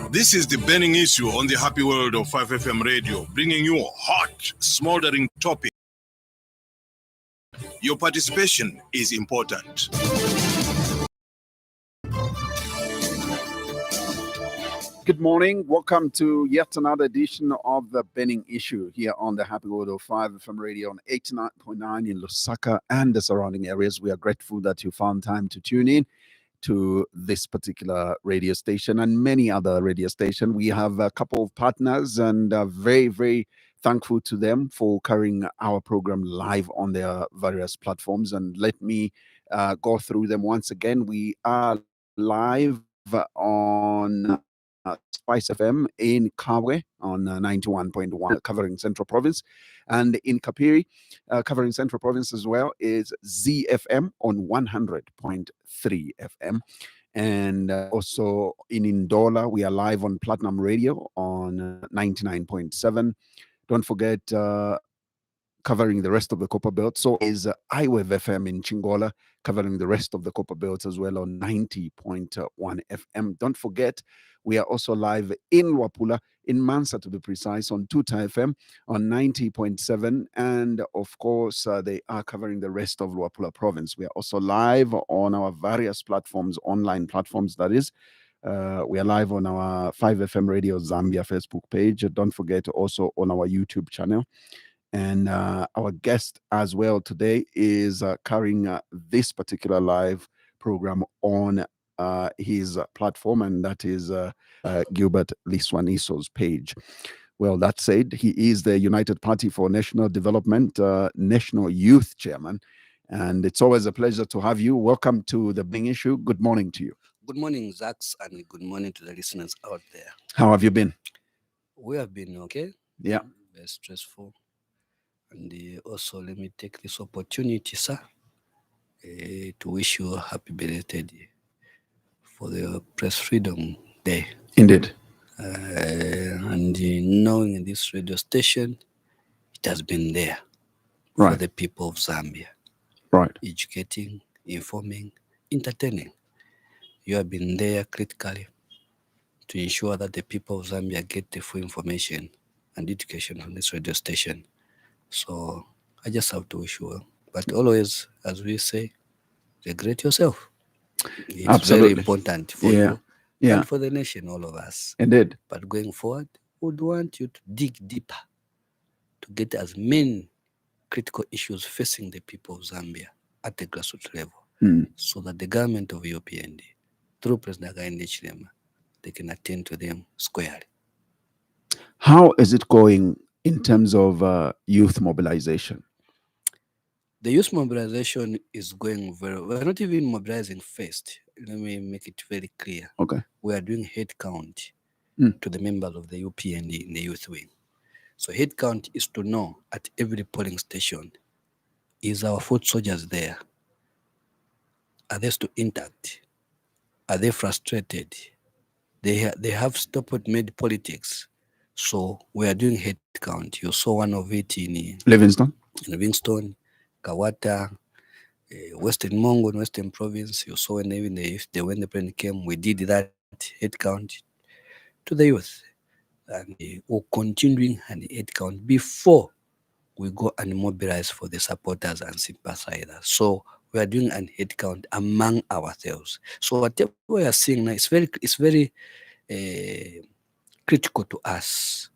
This is the burning issue on the happy world of 5FM radio, bringing you hot, smoldering topics. Your participation is important. Good morning. Welcome to yet another edition of the Burning Issue here on the Happy World of 5FM radio on 89.9 in Lusaka and the surrounding areas. We are grateful that you found time to tune in to this particular radio station and many other radio stations. We have a couple of partners and very, very thankful to them for carrying our program live on their various platforms. And let me go through them once again. We are live on Spice FM in Kabwe on 91.1, covering Central Province, and in Kapiri, covering Central Province as well, is ZFM on 100.3 FM. And also in Indola, we are live on Platinum Radio on 99.7. Don't forget, covering the rest of the Copper Belt. So is iWave FM in Chingola, covering the rest of the Copper Belt as well on 90.1 FM. Don't forget, we are also live in Wapula, in Mansa to be precise, on Tuta FM on 90.7. And of course, they are covering the rest of Wapula province. We are also live on our various platforms, online platforms, that is. We are live on our 5FM Radio Zambia Facebook page. Don't forget, also on our YouTube channel. And our guest as well today is carrying this particular live program on his platform, and that is Gilbert Liswaniso's page. Well, that said, he is the United Party for National Development National Youth Chairman, and it's always a pleasure to have you. Welcome to the Bing Issue. Good morning to you. Good morning, Zax, and good morning to the listeners out there. How have you been? We have been okay. Yeah. Very stressful. And also, let me take this opportunity, sir, to wish you a happy belated for the Press Freedom Day. Indeed. And knowing this radio station, it has been there for the people of Zambia. Right. Educating, informing, entertaining. You have been there critically to ensure that the people of Zambia get the full information and education from this radio station. So I just have to wish you well. But always, as we say, regret yourself. It's Absolutely very important for you and for the nation, all of us. Indeed. But going forward, we would want you to dig deeper to get as many critical issues facing the people of Zambia at the grassroots level, so that the government of UPND, through President Zachariah, they can attend to them squarely. How is it going in terms of youth mobilization? The youth mobilization is going very well. We're not even mobilizing first. Let me make it very clear. Okay. We are doing head count to the members of the UPND in the youth wing. So head count is to know at every polling station, is our foot soldiers there? Are they still intact? Are they frustrated? They have stopped made politics. So we are doing head count. You saw one of it in Livingston, Kawata, Western Mongo, Western Province. You saw when even when the president came, we did that head count to the youth. And we're continuing an head count before we go and mobilize for the supporters and sympathizers. So we are doing an head count among ourselves. So whatever we are seeing now, it's very critical to us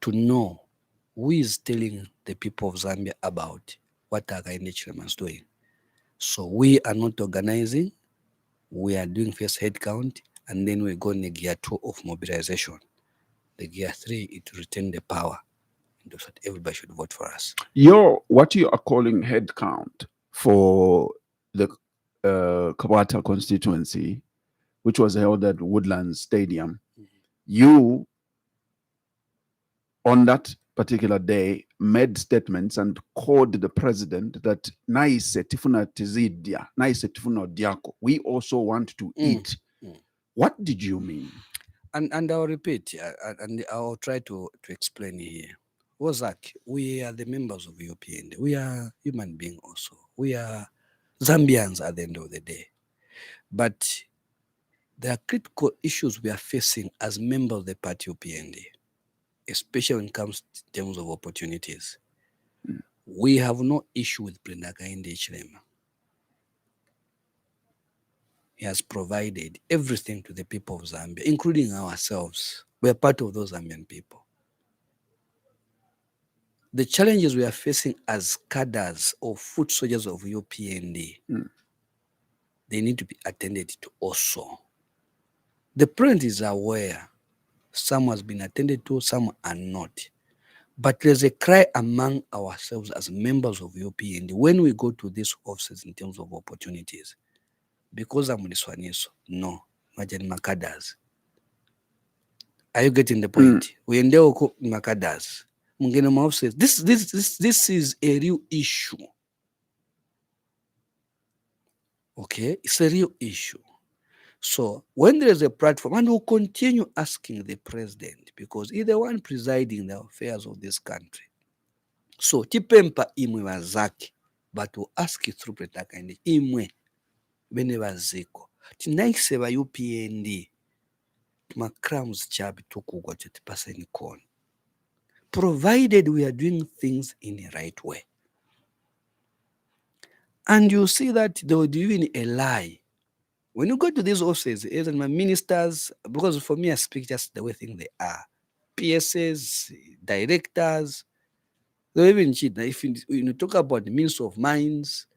to know who is telling the people of Zambia about what our Chairperson is doing. So we are not organizing, we are doing first head count, and then we go in the gear 2 of mobilization. The gear 3 is to retain the power, and so that everybody should vote for us. What you are calling head count for the Kawata constituency, which was held at Woodlands Stadium, you on that particular day made statements and called the president that we also want to eat. What did you mean? And I'll repeat, and I'll try to explain here. Zach, we are the members of UPND. We are human beings also. We are Zambians at the end of the day. But There are critical issues we are facing as members of the party UPND, especially when it comes to terms of opportunities. We have no issue with Brendakainde Chilema. He has provided everything to the people of Zambia, including ourselves. We are part of those Zambian people. The challenges we are facing as cadres or foot soldiers of UPND, they need to be attended to also. The president is aware. Some has been attended to, some are not. But there's a cry among ourselves as members of UPND when we go to these offices in terms of opportunities. Because I'm Liswaniso, no, imagine Makadas. Are you getting the point? We endeavor Makadas. Says this is a real issue. Okay, it's a real issue. So when there is a platform, and we'll continue asking the president because he's the one presiding the affairs of this country. So tipempa imwe wazaki, but we'll ask it through Brendakainde imwe bene baziko. Tinaise ba UPND makrams chabi tukugwa 20% con. Provided we are doing things in the right way. And you see that they will do even a lie. When you go to these offices, even my ministers, because for me I speak just the way things they are. PSs, directors, they even cheat. Now, if you talk about the Minister of Mines,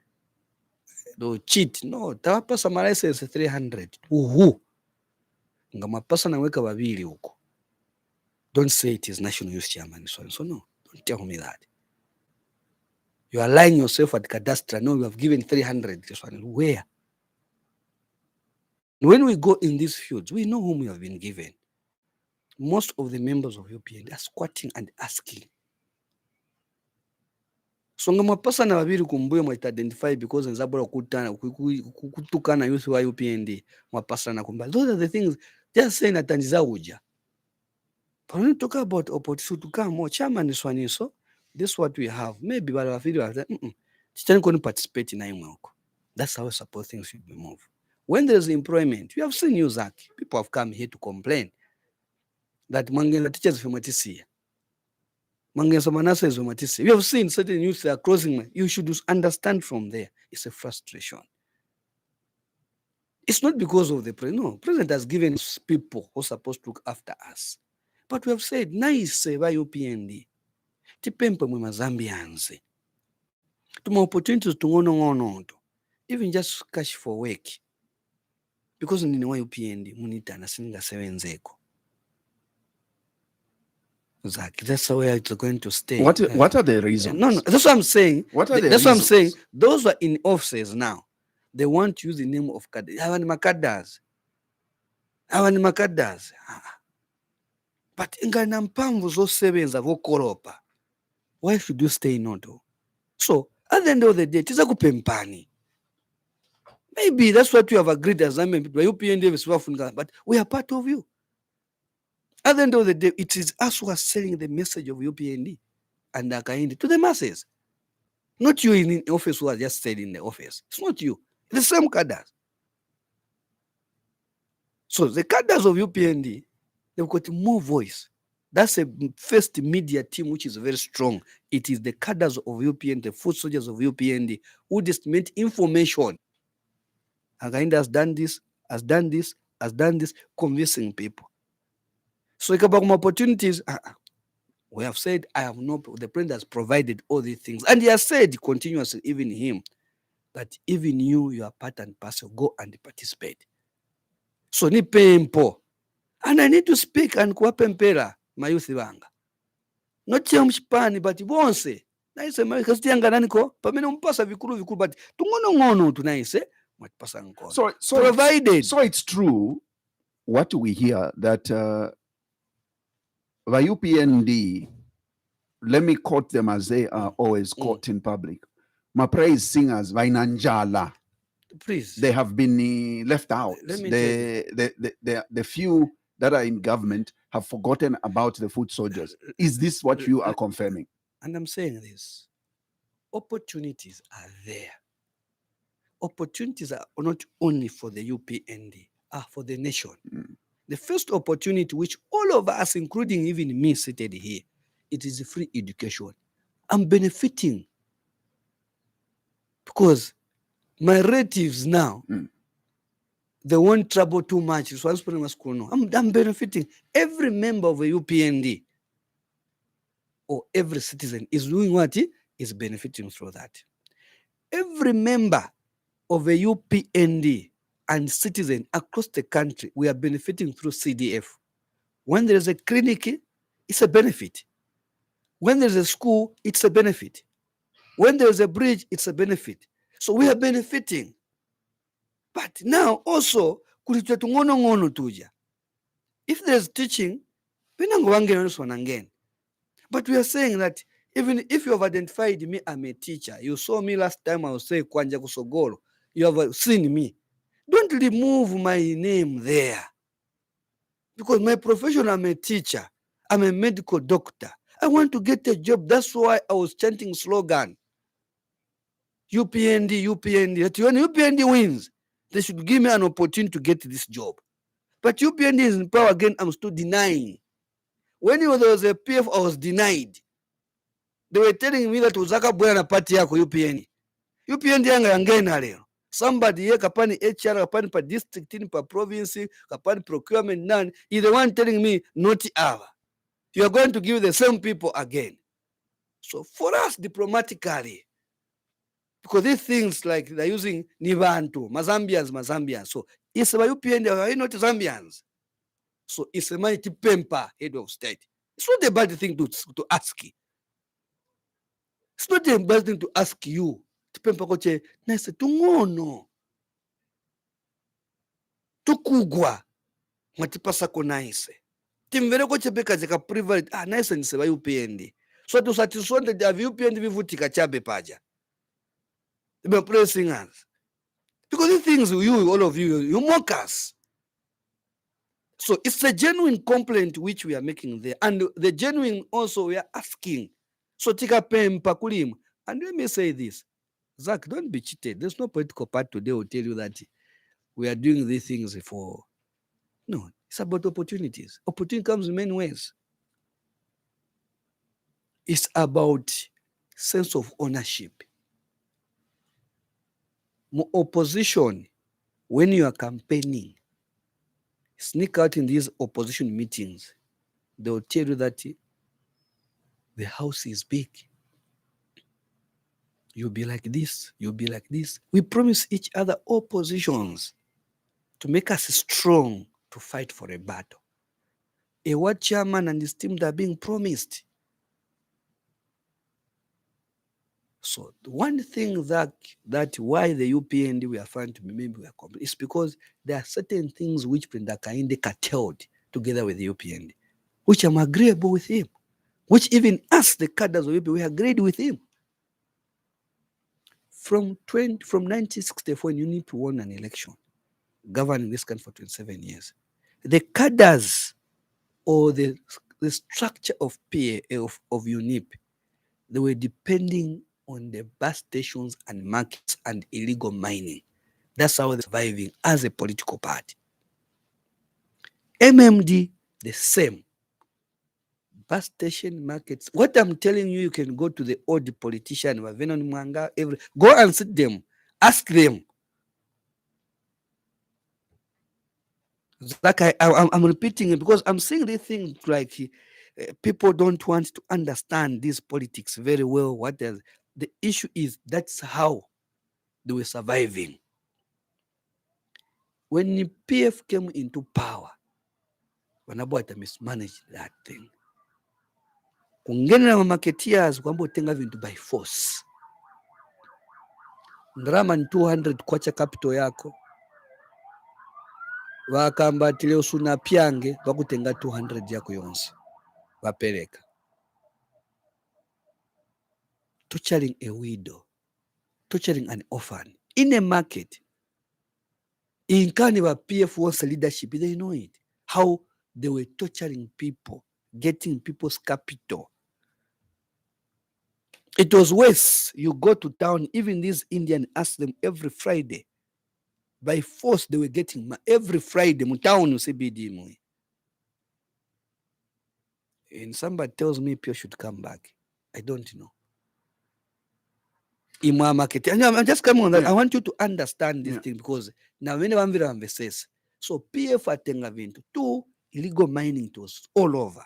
they'll cheat. No, tawapasa my license 300. Uhu. Ngamapasa na weka babili huko. Don't say it is National Youth Chairman. So no, don't tell me that. You are lying yourself at cadastre. No, you have given 300. Where? When we go in these fields, we know whom we have been given. Most of the members of UPND are squatting and asking. So ngamapasa na babiri kumbuyo mwa identify because nzabura kutukana youth wa UPND mwapasa na kumba. Those are the things just saying atanjiza uja. But when you talk about opportunity to come more, Chairman Liswaniso, this is what we have. Maybe but I feel that Chitani couldn't participate in Imwako. That's how I suppose things should be moved. When there's employment, we have seen you, Zach. People have come here to complain that Mangena teachers from Matisia. Mangena Samanasa is from Matisia. We have seen certain youths are closing. You should understand from there. It's a frustration. It's not because of the president. No, president has given us people who are supposed to look after us. But we have said, nice by UPND. Tipempe mwe Zambians. Tuma opportunities to ngono. Even just cash for work. Because in the UPND, munita na singa sevenzeko. Zach, that's where it's going to stay. What are the reasons? No, that's what I'm saying. What are the That's reasons? what I'm saying. Those who are in offices now, they want to use the name of Hawan Makadas. But ingana mpamvu zo sebenza vokoropa. Why should you stay in Noto? So, at the end of the day, tiza kupempani. Maybe that's what we have agreed as Zambian people. UPND, but we are part of you. At the end of the day, it is us who are selling the message of UPND and Akaindi to the masses. Not you in the office who are just staying in the office. It's not you. It's the same cadres. So the cadres of UPND, they've got more voice. That's a first media team which is very strong. It is the cadres of UPND, the foot soldiers of UPND, who disseminate information. Akaindi has done this, convincing people. So about opportunities, we have said, the president has provided all these things. And he has said continuously, even him, that even you are part and parcel, go and participate. So ni pempo. And I need to speak and kuwapempera mayuthi wanga. Not chemshpani, but bonse. Naise because tianga naniko, pamene mpasa vikuru, but tungono tunaise, matpasa nkono. So provided. So it's true what we hear that the UPND, let me quote them as they are always quote in public. My praise singers, Vainanjala. Please. They have been left out. The few that are in government have forgotten about the foot soldiers. Is this what you are confirming? And I'm saying this. Opportunities are there. Opportunities are not only for the UPND. are for the nation. Mm. The first opportunity, which all of us, including even me seated here, it is free education. I'm benefiting because my relatives now, they won't trouble too much. So I'm benefiting. Every member of a UPND or every citizen is doing what? Is benefiting through that. Every member of a UPND and citizen across the country, we are benefiting through CDF. When there is a clinic, it's a benefit. When there's a school, it's a benefit. When there's a bridge, it's a benefit. So we are benefiting. But now also, if there's teaching, but we are saying that even if you have identified me, I'm a teacher. You saw me last time, I was saying Kwanja Kusogolo. You have seen me. Don't remove my name there. Because my profession, I'm a teacher. I'm a medical doctor. I want to get a job. That's why I was chanting slogan. UPND, UPND. That when UPND wins, they should give me an opportunity to get this job. But UPND is in power again, I'm still denying. When there was a PF, I was denied. They were telling me that Uzaka Bwana party yako UPND. UPND yanga yangena leo. Somebody here kapani HR, kapani pa district, pa province, kapani procurement, none. Is the one telling me not our. You are going to give the same people again. So for us diplomatically, because these things like they're using Nivantu, Mazambians. So it's about UPND, are you not Zambians? So it's a mighty pemper head of state. It's not a bad thing to ask. It's not a bad thing to ask you. Pemper koche, nice tungono. Tukugwa. Matipasa ko nice. Timvere koche beka zeka private. Nice ni seba UPND. So to satisfy the UPND vivutika chabe paja. They are pressing us. Because these things, all of you, you mock us. So it's a genuine complaint which we are making there. And the genuine also we are asking. So tika pempa kulim. And let me say this. Zach, don't be cheated. There's no political party today will tell you that we are doing these things for. No, it's about opportunities. Opportunity comes in many ways. It's about sense of ownership. Opposition, when you are campaigning, sneak out in these opposition meetings, they will tell you that the house is big. You'll be like this, you'll be like this. We promise each other oppositions to make us strong to fight for a battle. A ward chairman and his team are being promised. So one thing that why the UPND we are trying to be maybe we are complete is because there are certain things which Brenda Kainde curtailed together with the UPND, which I'm agreeable with him, which even us, the cadres of UPND, we agreed with him. From 1964, you need to win an election, governing this country for 27 years. The cadres or the structure of PA of UNIP, they were depending on the bus stations and markets and illegal mining. That's how they're surviving as a political party. MMD, the same. Bus station markets. What I'm telling you, you can go to the old politician, go and sit them, ask them. Like I'm repeating it because I'm saying these things like people don't want to understand this politics very well. The issue is that's how they were surviving. When the PF came into power, Wanabwata mismanaged that thing. Kungenera marketeers kwamba utenga vintu by force. Ndarama ni 200 kwacha capital yako. Wakamba ati leo suna pyange wakutenga 200 yako yonse. Wapereka. Torturing a widow. Torturing an orphan. In a market. In Carnival PF wants leadership. They know it. How they were torturing people. Getting people's capital. It was worse. You go to town, even these Indians ask them every Friday, By force, they were getting every Friday. Mutaunu CBD. And somebody tells me Pio should come back. I don't know. Imwa market. I'm just coming on that. I want you to understand this thing, because now whenever I'm says, so PF atenga vintu. 2, illegal mining was all over.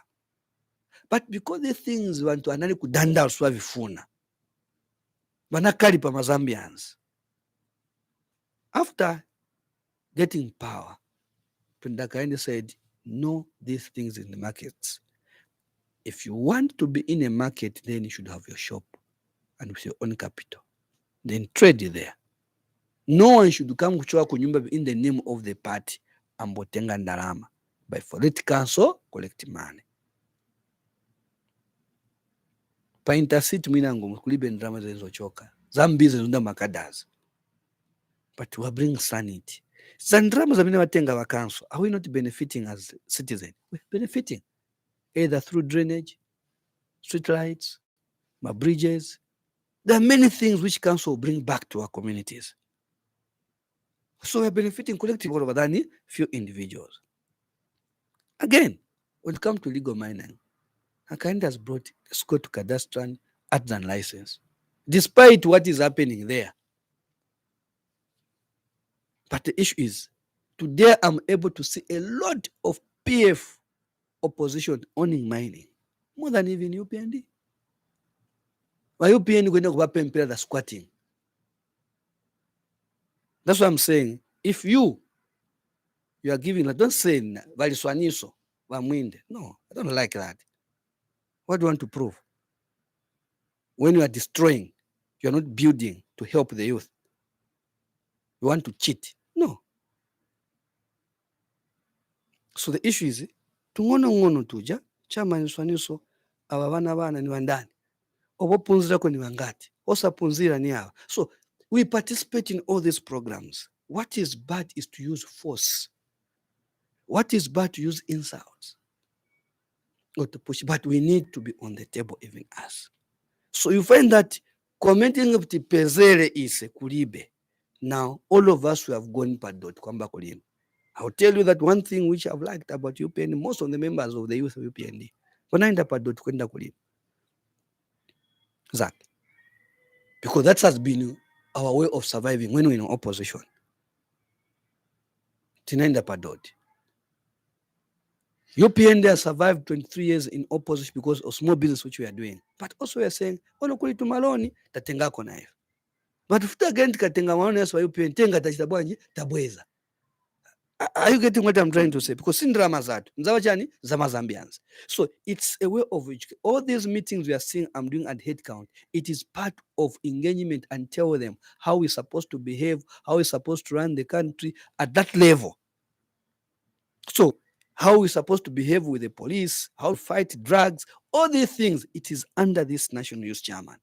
But because the things want to anali kudanda uswavifuna. Wanakalipa Zambians. After getting power, Pendakaini said, no, these things in the markets. If you want to be in a market, then you should have your shop and with your own capital. Then trade there. No one should come kuchua kunyumba in the name of the party. Ambotenga ndarama. By for it council, collect money. Pa intercity mwinangu kulibe ndrama zenzo choka. Zambize zunda makadazi. But we are bringing sanity. Zandrama zamine watenga wa council. Are we not benefiting as citizens? We're benefiting. Either through drainage, street lights, my bridges. There are many things which council bring back to our communities. So we're benefiting collectively rather than few individuals. Again, when it comes to legal mining, Akaenda has brought, let's go to cadastral artisan license, despite what is happening there. But the issue is, today I'm able to see a lot of PF opposition owning mining, more than even UPND. Why UPND going to happen the squatting? That's what I'm saying. If you are giving, don't say Liswaniso, Wamwinde. No, I don't like that. What do you want to prove? When you are destroying, you are not building to help the youth. You want to cheat. No. So the issue is, tungono tuja, Chairman Liswaniso, ababana bana ni wandani. Obopunzira ko ni wangati. Osapunzira ni hawa. So we participate in all these programs. What is bad is to use force. What is bad to use insults or to push, but we need to be on the table, even us. So you find that commenting of the pezere is kulibe. Now, all of us who have gone padot kwamba kulim. I'll tell you that one thing which I've liked about UPND, most of the members of the youth of UPND, wanaenda padot kwenda kulim. Zach. Because that has been our way of surviving when we're in opposition. Tinaenda padot. UPND has survived 23 years in opposition because of small business which we are doing. But also we are saying, ono kuli tumaloni, tatenga kona hiyo. But if again katenga maloni yaswa UPND, tenga tachitabuanji, tabweza. Are you getting what I'm trying to say? Because sindrama zatu, nzawachani, zama Zambians. So it's a way of which all these meetings we are seeing I'm doing at headcount, it is part of engagement and tell them how we're supposed to behave, how we're supposed to run the country at that level. So how we're supposed to behave with the police, how to fight drugs, all these things, it is under this National Youth Chairman.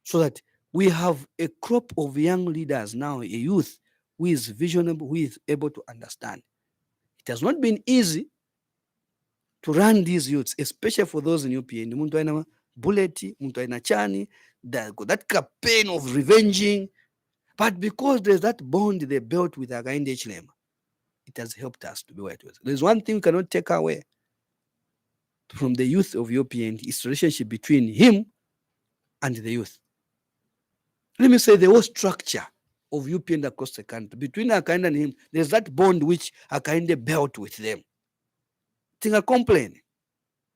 So that we have a crop of young leaders now, a youth who is visionable, who is able to understand. It has not been easy to run these youths, especially for those in UPND. Muntu aina bullet, muntu aina chani, that campaign of revenging. But because there's that bond they built with Akainde Chilema, it has helped us to be where it was. There's one thing we cannot take away from the youth of UPND, is the relationship between him and the youth. Let me say the whole structure of UPND across the country, between Akainde and him, there's that bond which Akainde built with them. Tinga complain.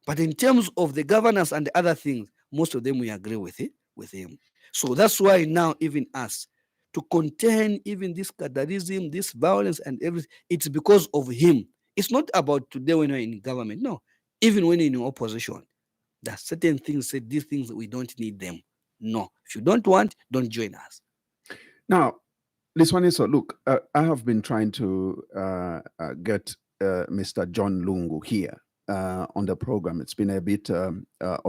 But in terms of the governance and the other things, most of them we agree with him. So that's why now even us, to contain even this cadarism, this violence and everything, it's because of him. It's not about today when you're in government. No, even when you're in opposition, there are certain things, say these things, we don't need them. No, if you don't want, don't join us. Now, Liswaniso, look, I have been trying to get Mr. John Lungu here on the program. It's been a bit of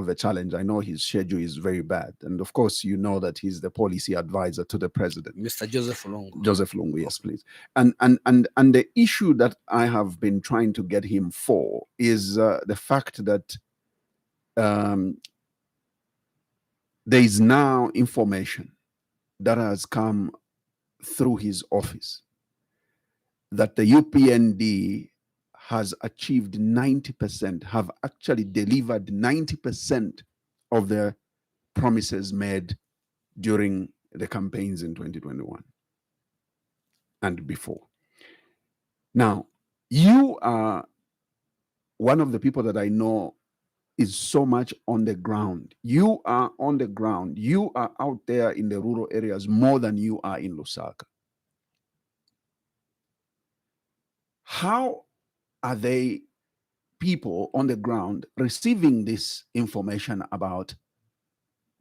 a challenge. I know his schedule is very bad. And of course, you know that he's the policy advisor to the president. Mr. Joseph Lungu. Joseph Lungu, yes, please. And the issue that I have been trying to get him for is the fact that there is now information that has come through his office that the UPND has achieved 90%, have actually delivered 90% of the promises made during the campaigns in 2021 and before. Now, you are one of the people that I know is so much on the ground. You are on the ground. You are out there in the rural areas more than you are in Lusaka. How are they, people on the ground, receiving this information about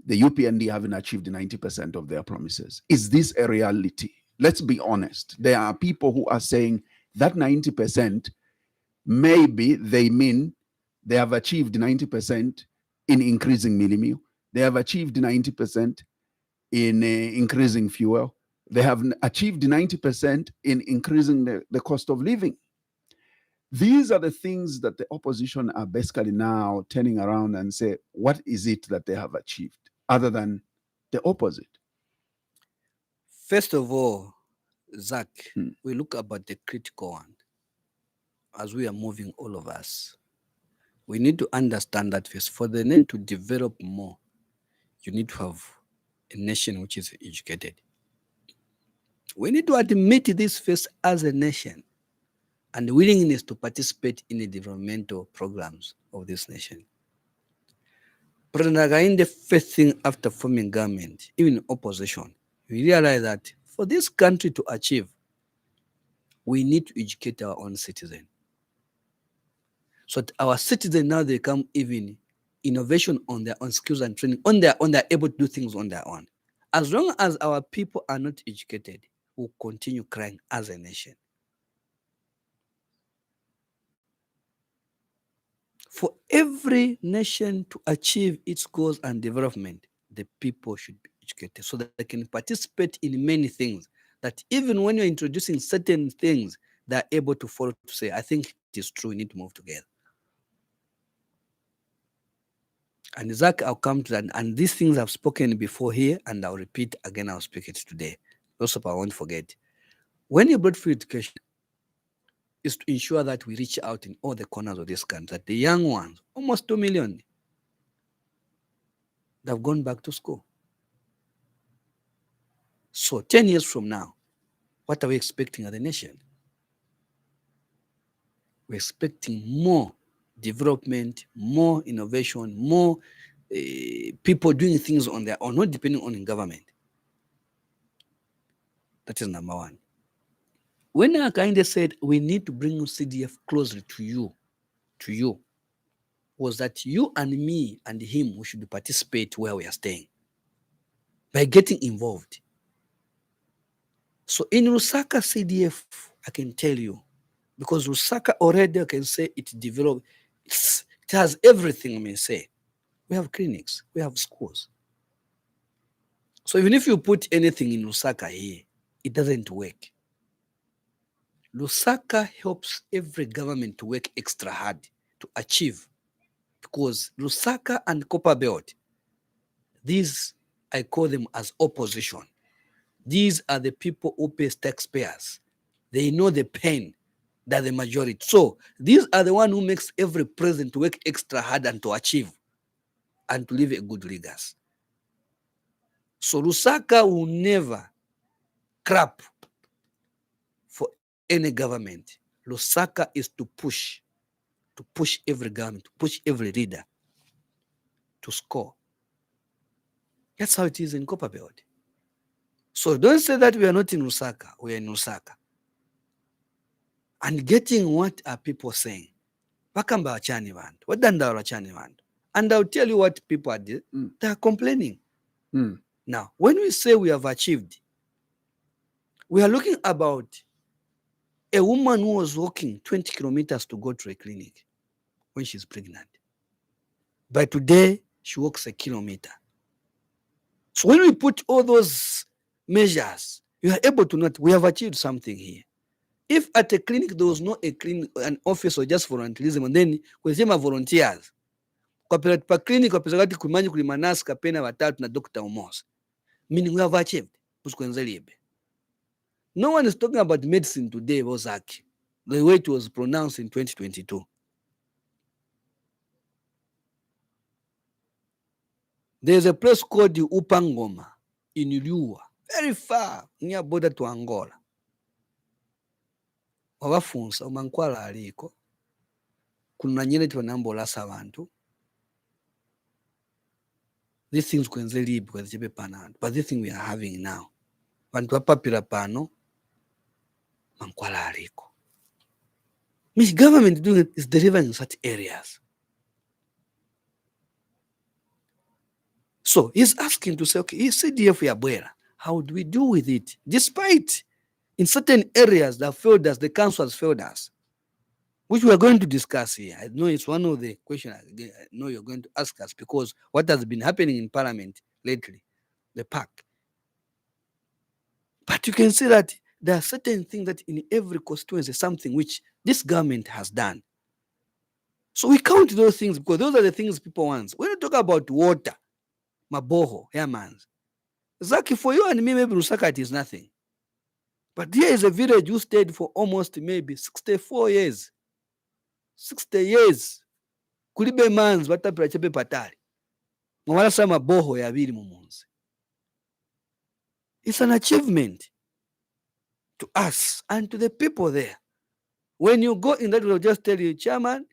the UPND having achieved 90% of their promises? Is this a reality? Let's be honest. There are people who are saying that 90%, maybe they mean they have achieved 90% in increasing mealie meal. They have achieved 90% in increasing fuel. They have achieved 90% in increasing the cost of living. These are the things that the opposition are basically now turning around and say, what is it that they have achieved other than the opposite? First of all, Zach, we look about the critical one. As we are moving, all of us, we need to understand that first, for the nation to develop more, you need to have a nation which is educated. We need to admit this first as a nation and willingness to participate in the developmental programs of this nation. President Again, the first thing after forming government, even opposition, we realize that for this country to achieve, we need to educate our own citizens. So that our citizens now they come even innovation on their own skills and training, on their own, they're able to do things on their own. As long as our people are not educated, we'll continue crying as a nation. For every nation to achieve its goals and development, the people should be educated so that they can participate in many things. That even when you're introducing certain things, they're able to follow to say, I think it is true, we need to move together. And Zach, I'll come to that. And these things I've spoken before here, and I'll repeat again, I'll speak it today. Also, I won't forget. When you brought free education, is to ensure that we reach out in all the corners of this country, that the young ones, almost 2 million, they've gone back to school. So 10 years from now, what are we expecting as a nation? We're expecting more development, more innovation, more people doing things on their own, not depending on the government. That is number one. When I kind of said we need to bring CDF closer to you, was that you and me and him, we should participate where we are staying by getting involved. So in Lusaka CDF, I can tell you, because Lusaka already, I can say it developed, it has everything, I may say. We have clinics, we have schools. So even if you put anything in Lusaka here, it doesn't work. Lusaka helps every government to work extra hard to achieve, because Lusaka and Copperbelt, these, I call them as opposition. These are the people who pay taxpayers. They know the pain that the majority. So these are the one who makes every president to work extra hard and to achieve and to leave a good legacy. So Lusaka will never crap for any government. Lusaka is to push every government, to push every leader to score. That's how it is in Copperbelt. So don't say that we are not in Lusaka, we are in Lusaka. And getting what are people saying? Bakamba wachani vandu, wadanda wachani vandu. And I'll tell you what people are doing. They are complaining. Now, when we say we have achieved, we are looking about a woman who was walking 20 kilometers to go to a clinic when she's pregnant. By today, she walks a kilometer. So when we put all those measures, you are able to note we have achieved something here. If at a clinic there was not a clinic, an office or just volunteerism, and then kusema volunteers, kwa pa clinic kwa pesa kati kumanyi kulimanasi kapena watatu na Dr. Omos, meaning we have achieved. No one is talking about medicine today, Ozaki, the way it was pronounced in 2022. There's a place called Upangoma in Luwa, very far, near border to Angola. Wabafunsa umankwala aliko kuna nyene tiwanambolasa abantu. These things kwenze libi kwa zichebe panano, but this thing we are having now, bantu wapapira pano mankwala aliko. Which government doing is delivering in such areas. So he's asking to say, okay, CDF Yabwera, how do we do with it? Despite in certain areas that failed us, the council has failed us, which we are going to discuss here. I know it's one of the questions I know you're going to ask us, because what has been happening in Parliament lately, the PAC. But you can see that there are certain things that in every constituency, something which this government has done. So we count those things because those are the things people want. When you talk about water, Maboho, Hermans, Zaki, for you and me, maybe Lusaka, it is nothing. But here is a village who stayed for almost maybe 64 years. 60 years. Kulibe mans, batapira chepe patari. Mwala sama boho ya vili mumunzi. It's an achievement to us and to the people there. When you go in that, will just tell you, Chairman,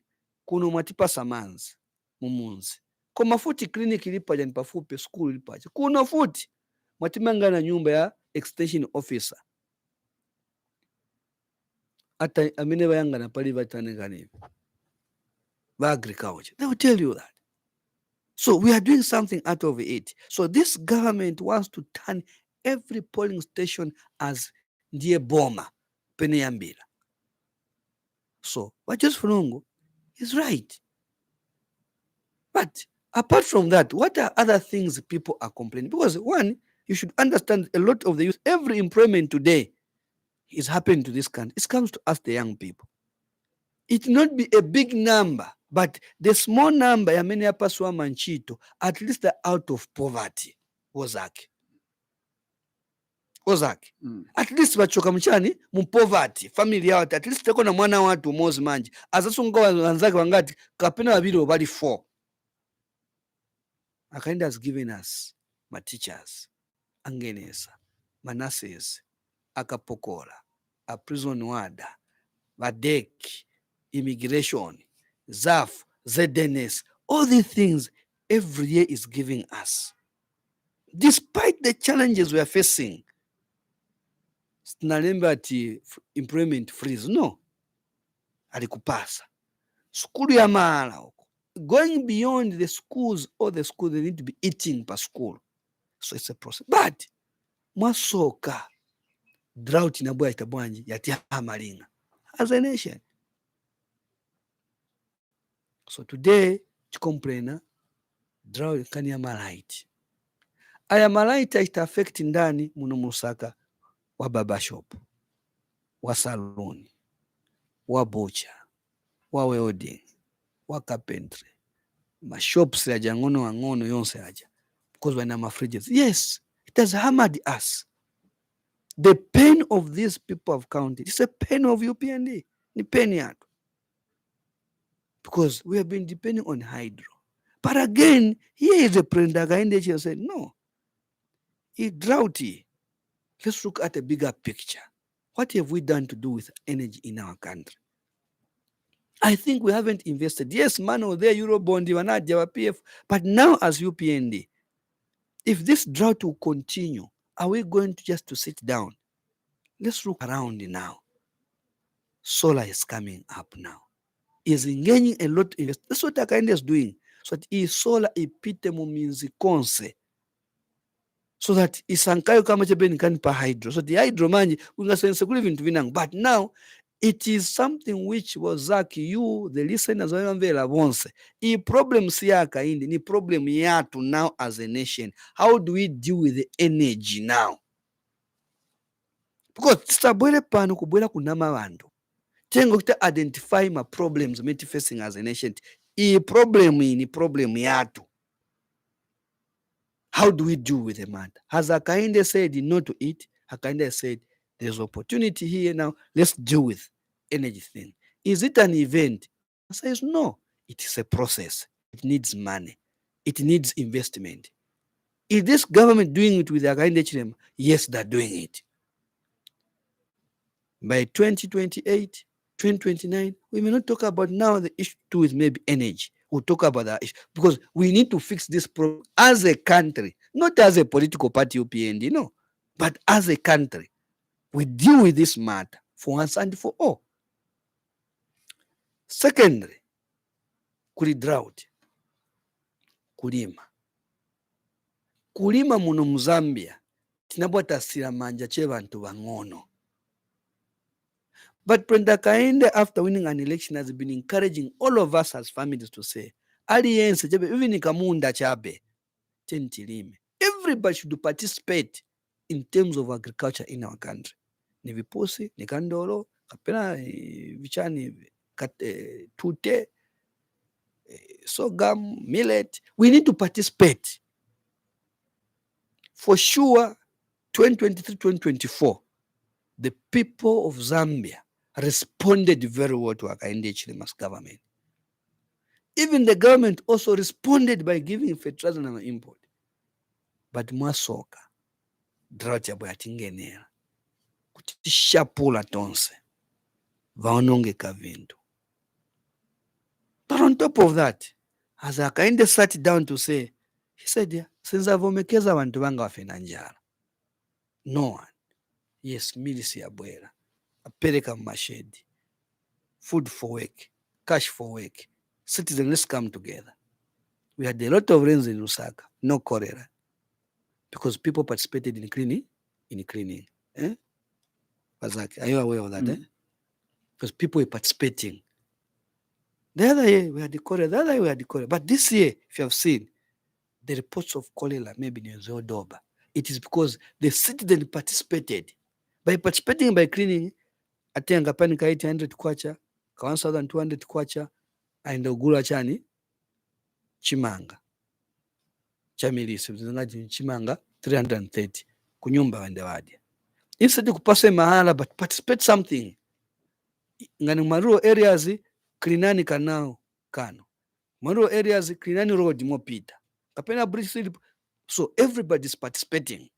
kuno matipa samanzi mumunzi. Kwa mafuti clinic ilipaja nipafupe, school ilipaja. Kuno futi. Matimanga na nyumba ya extension officer. Ata amine bayanga na pali vatane kanivi. Agriculture. They will tell you that. So we are doing something out of it. So this government wants to turn every polling station as ndiye boma peneyambila. So what Joseph Lungu is right. But apart from that, what are other things people are complaining? Because one, you should understand a lot of the youth, every employment today is happening to this country. It comes to us, the young people. It not be a big number, but the small number ya many apaswa manchito, at least they're out of poverty. Ozaki. At least bachoka mchani mu poverty, family yao, at least teko na mwana watu mozi manji. Azasunga wanzaki wangati, kapena wabili obali 4. Akaenda has given us my teachers, Angenesa, Manassas, Akapokola, a prison warder, Vadek, immigration, ZAF, ZNS, all these things every year is giving us. Despite the challenges we are facing, sinalemba ati employment freeze, no. Alikupasa. School ya mahala huko. Going beyond the schools, all the schools, they need to be eating per school. So it's a process. But, mwasoka, drought inabuwa itabwanji, yati hamalinga. As a nation. So today, complain drought kani ya malaiti. Aya malaiti ita affect ndani muno Lusaka wa baba shop, wa saloni, wa butcher, wa welding, wa carpentry, ma shops ya jangono wangono yonse aja. Because we have fridges. Yes, it has hammered us. The pain of these people have counted. It's a pain of UPND. Ni pain yatu. Because we have been depending on hydro. But again, here is a president who said, no, it's droughty. Let's look at a bigger picture. What have we done to do with energy in our country? I think we haven't invested. Yes, man, there, Eurobond, PF, but now as UPND, if this drought will continue, are we going to just to sit down? Let's look around now. Solar is coming up now. Is engaging a lot. That's what Akainde is doing. So that is solar ipite muminzi konse. So that isankayo kama chebeni kanipa hydro. So the hydro manji ungasense kulivin tuvinang. But now it is something which was Zaki, you, the listeners, once. I problem siya Akainde, ni problem yatu now as a nation. How do we deal with the energy now? Because sabwele pano kubwela kunama wandu. Tengo to identify my problems meti facing as a nation. I problem ni problem yatu. How do we deal with the matter? Has Akainde said no to it? Akainde said There's opportunity here now. Let's deal with energy thing. Is it an event? I says no. It is a process. It needs money. It needs investment. Is this government doing it with Hakainde? Yes, they're doing it. By 2028, 2029, we may not talk about now the issue with maybe energy. We'll talk about that issue because we need to fix this problem as a country, not as a political party UPND, no, but as a country. We deal with this matter for once and for all. Secondly, kuli drought, kulima. Kulima muno mu Zambia, tinabwatasira manja chebantu bangono. But President Hakainde, after winning an election, has been encouraging all of us as families to say, aliyense chebe even kamunda chabe tentilime. Everybody should participate in terms of agriculture in our country. Ni vipusi, ni kandolo, kapena vichani tute, sorghum, millet. We need to participate. For sure, 2023-2024, the people of Zambia responded very well to Hakainde Hichilema's government. Even the government also responded by giving fertilizer and import. But mwasoka, drought ya bwatingenera, kutishapula tonse, vaononge kavindu. But on top of that, as Hakainde sat down to say, he said, since avomekeza vantu vanga wafena njala. No one. Yes, milisi ya bwera. Apereka mashedi. Food for work. Cash for work. Citizens, let's come together. We had a lot of rains in Lusaka. No cholera. Because people participated in cleaning. Eh? Are you aware of that? Eh? Because people were participating. The other year, we had the cholera. The other year, we had the cholera. But this year, if you have seen, the reports of cholera maybe in Zodoba. It is because the citizens participated. By participating by cleaning, atenga panika 800 kwacha, ka 1,200 kwacha, and ogula chani chimanga. Chamilisi, chimanga 330. Kunyumba wende wadi. Instead of kupase mahala, but participate something. Ngani maruo areas, cleanani kanao kano. Maruo areas, cleanani road mopita. Kapena bridge. So everybody is participating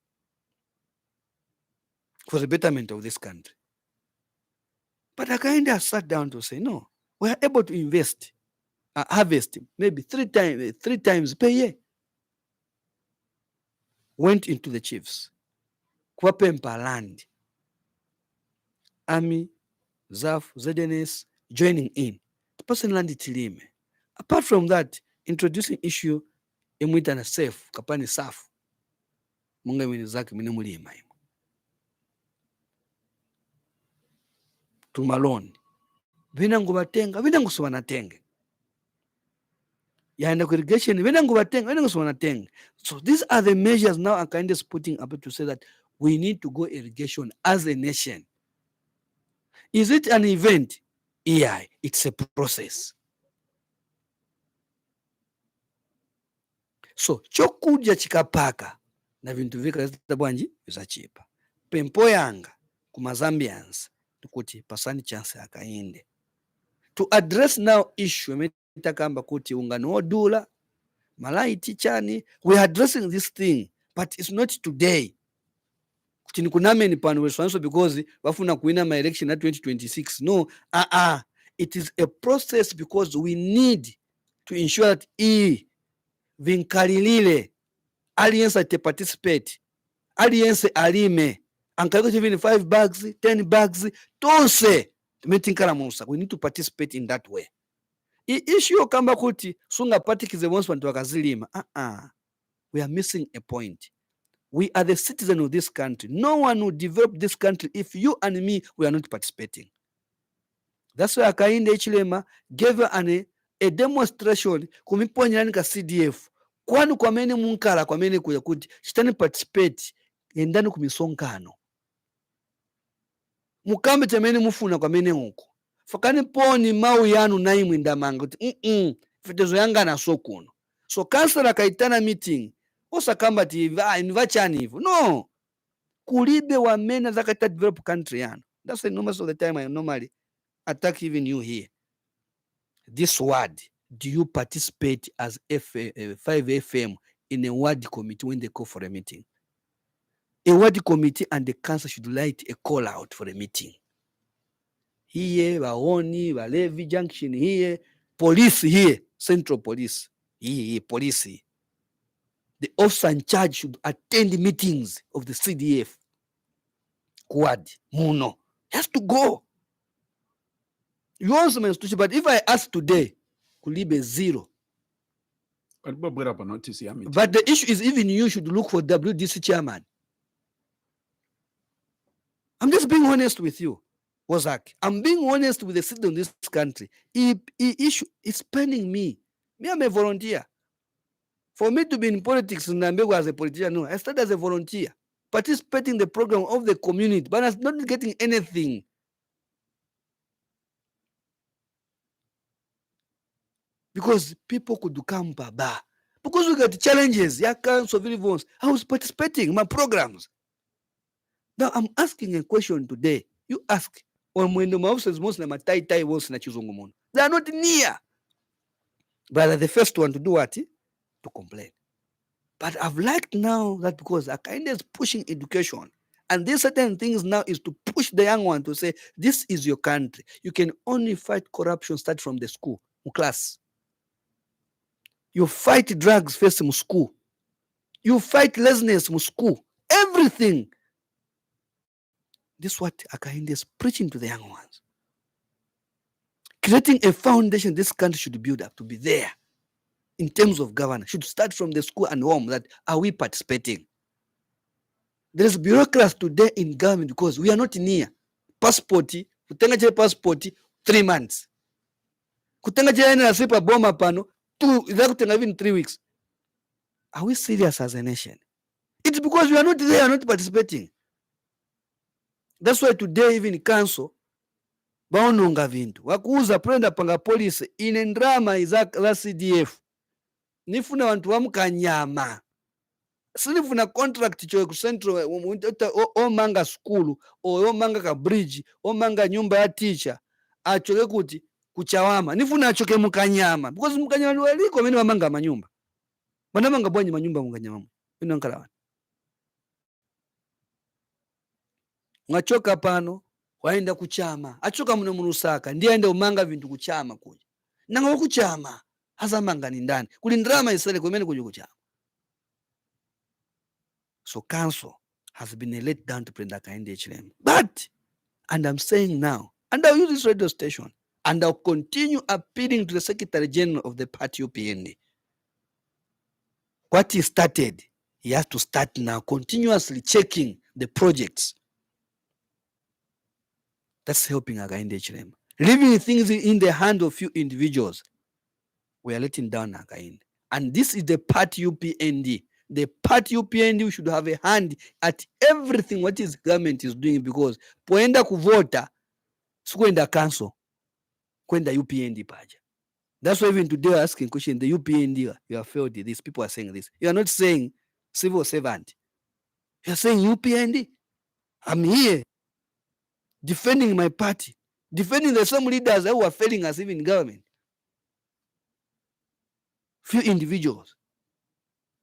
for the betterment of this country. But Hakainde has sat down to say, no, we are able to invest, harvest maybe three times per year. Went into the chiefs, Kwapempa land, Army, ZAF, ZNS, joining in. The person landed Tilime. Apart from that, introducing issue, emwita na safe, kapani safu. Munga mwini zaki mwini mulima imo. Tumaloni. Vinangu batenga, vinangu suwana tenge. Yaenda ku irrigation, vinangu batenga, vinangu suwana tenge. So these are the measures now Hakainde is putting up to say that we need to go irrigation as a nation. Is it an event? Yeah, it's a process. So chokuja chikapaka na vintu vika bwanji vizachipa. Pempo yanga kuma Zambians tukuti pasani chance Hakainde. To address now issue metakamba kuti ungano odula malaiti chani, we are addressing this thing, but it's not today. Kuti nikuname ni panu responsible because wafuna kuina my election at 2026. No, it is a process because we need to ensure that vinkalilile aliyense te participate, aliyense alime, ankaliko even 5 bags, 10 bags, tonse tumetinkala musa. We need to participate in that way. Issue kamba kuti sunga patikize once wantu wakazilima. We are missing a point. We are the citizens of this country. No one will develop this country if you and me, we are not participating. That's why Hakainde Hichilema gave a demonstration kumiponyani ka CDF. Kwanu kwa mene munkala kwa mene kuya kuti chitani participate endani kumisongano. Mukambe temene mufuna kwa mene huko. Fakani poni mau yanu naimwe ndamanga kuti fitezo yanga na sokuno. So kansala kaitana meeting osa kamba ti inivachani hivyo. No. kulibe wamena zakata develop country yano. That's the most of the time I normally attack even you here. This word, do you participate as 5FM in a ward committee when they call for a meeting? A ward committee and the council should light a call out for a meeting. Here, Waoni, Walevi Junction here, police here, Central Police, here, police here. The officer in charge should attend meetings of the CDF. Quad, Muno. He has to go. You also my institution, but if I ask today, could be zero. But the issue is even you should look for WDC chairman. I'm just being honest with you, Wazak. I'm being honest with the citizen of this country. Issue is spending me. Me, I'm a volunteer. For me to be in politics, Nambego as a politician, no. I started as a volunteer, participating in the program of the community, but I'm not getting anything. Because people could come baba. Because we got challenges, council of votes. I was participating in my programs. Now I'm asking a question today. You ask, they are not near. But the first one to do what? To complain. But I've liked now that because I kind of pushing education. And these certain things now is to push the young one to say, this is your country. You can only fight corruption start from the school, class. You fight drugs first in school. You fight laziness in school. Everything. This is what Akainde is preaching to the young ones. Creating a foundation this country should build up to be there in terms of governance. Should start from the school and home. That are we participating? There is bureaucracy today in government because we are not near. Passport, kutenga passport 3 months. Kutenga na sipa bomba pano. Even 3 weeks. Are we serious as a nation? It's because we are not there, not participating. That's why today even council baononga vintu wakuuza prenda panga police in drama za CDF nifuna wantu wamukanyama sinifuna contract choe ku central o manga school o manga ka bridge o manga nyumba ya teacher achoke kuti kuchawama nifuna achoke mukanyama because mukanyama waliko mimi wamanga manyumba banamanga bwanyi manyumba mukanyama ino nkala ngachoka pano waenda kuchama achoka muno munusaka ndiye aenda umanga vintu kuchama kuja nanga kuchama hasa manga ni ndani kuli drama isale kwemene kuja kuchama. So council has been a let down to Prenda Kainde HLM. But, and I'm saying now, and I'll use this radio station, and I'll continue appealing to the Secretary General of the party UPND. What he started, he has to start now, continuously checking the projects. That's helping Akainde HLM. Leaving things in the hand of few individuals, we are letting down Akainde. And this is the party UPND. The party UPND should have a hand at everything what his government is doing because poenda kuvota, sikuenda council, kwenda UPND paja. That's why even today we're asking question, the UPND, you have failed this. People are saying this. You are not saying civil servant. You are saying UPND. I'm here defending my party, defending the same leaders who are failing us even in government. Few individuals.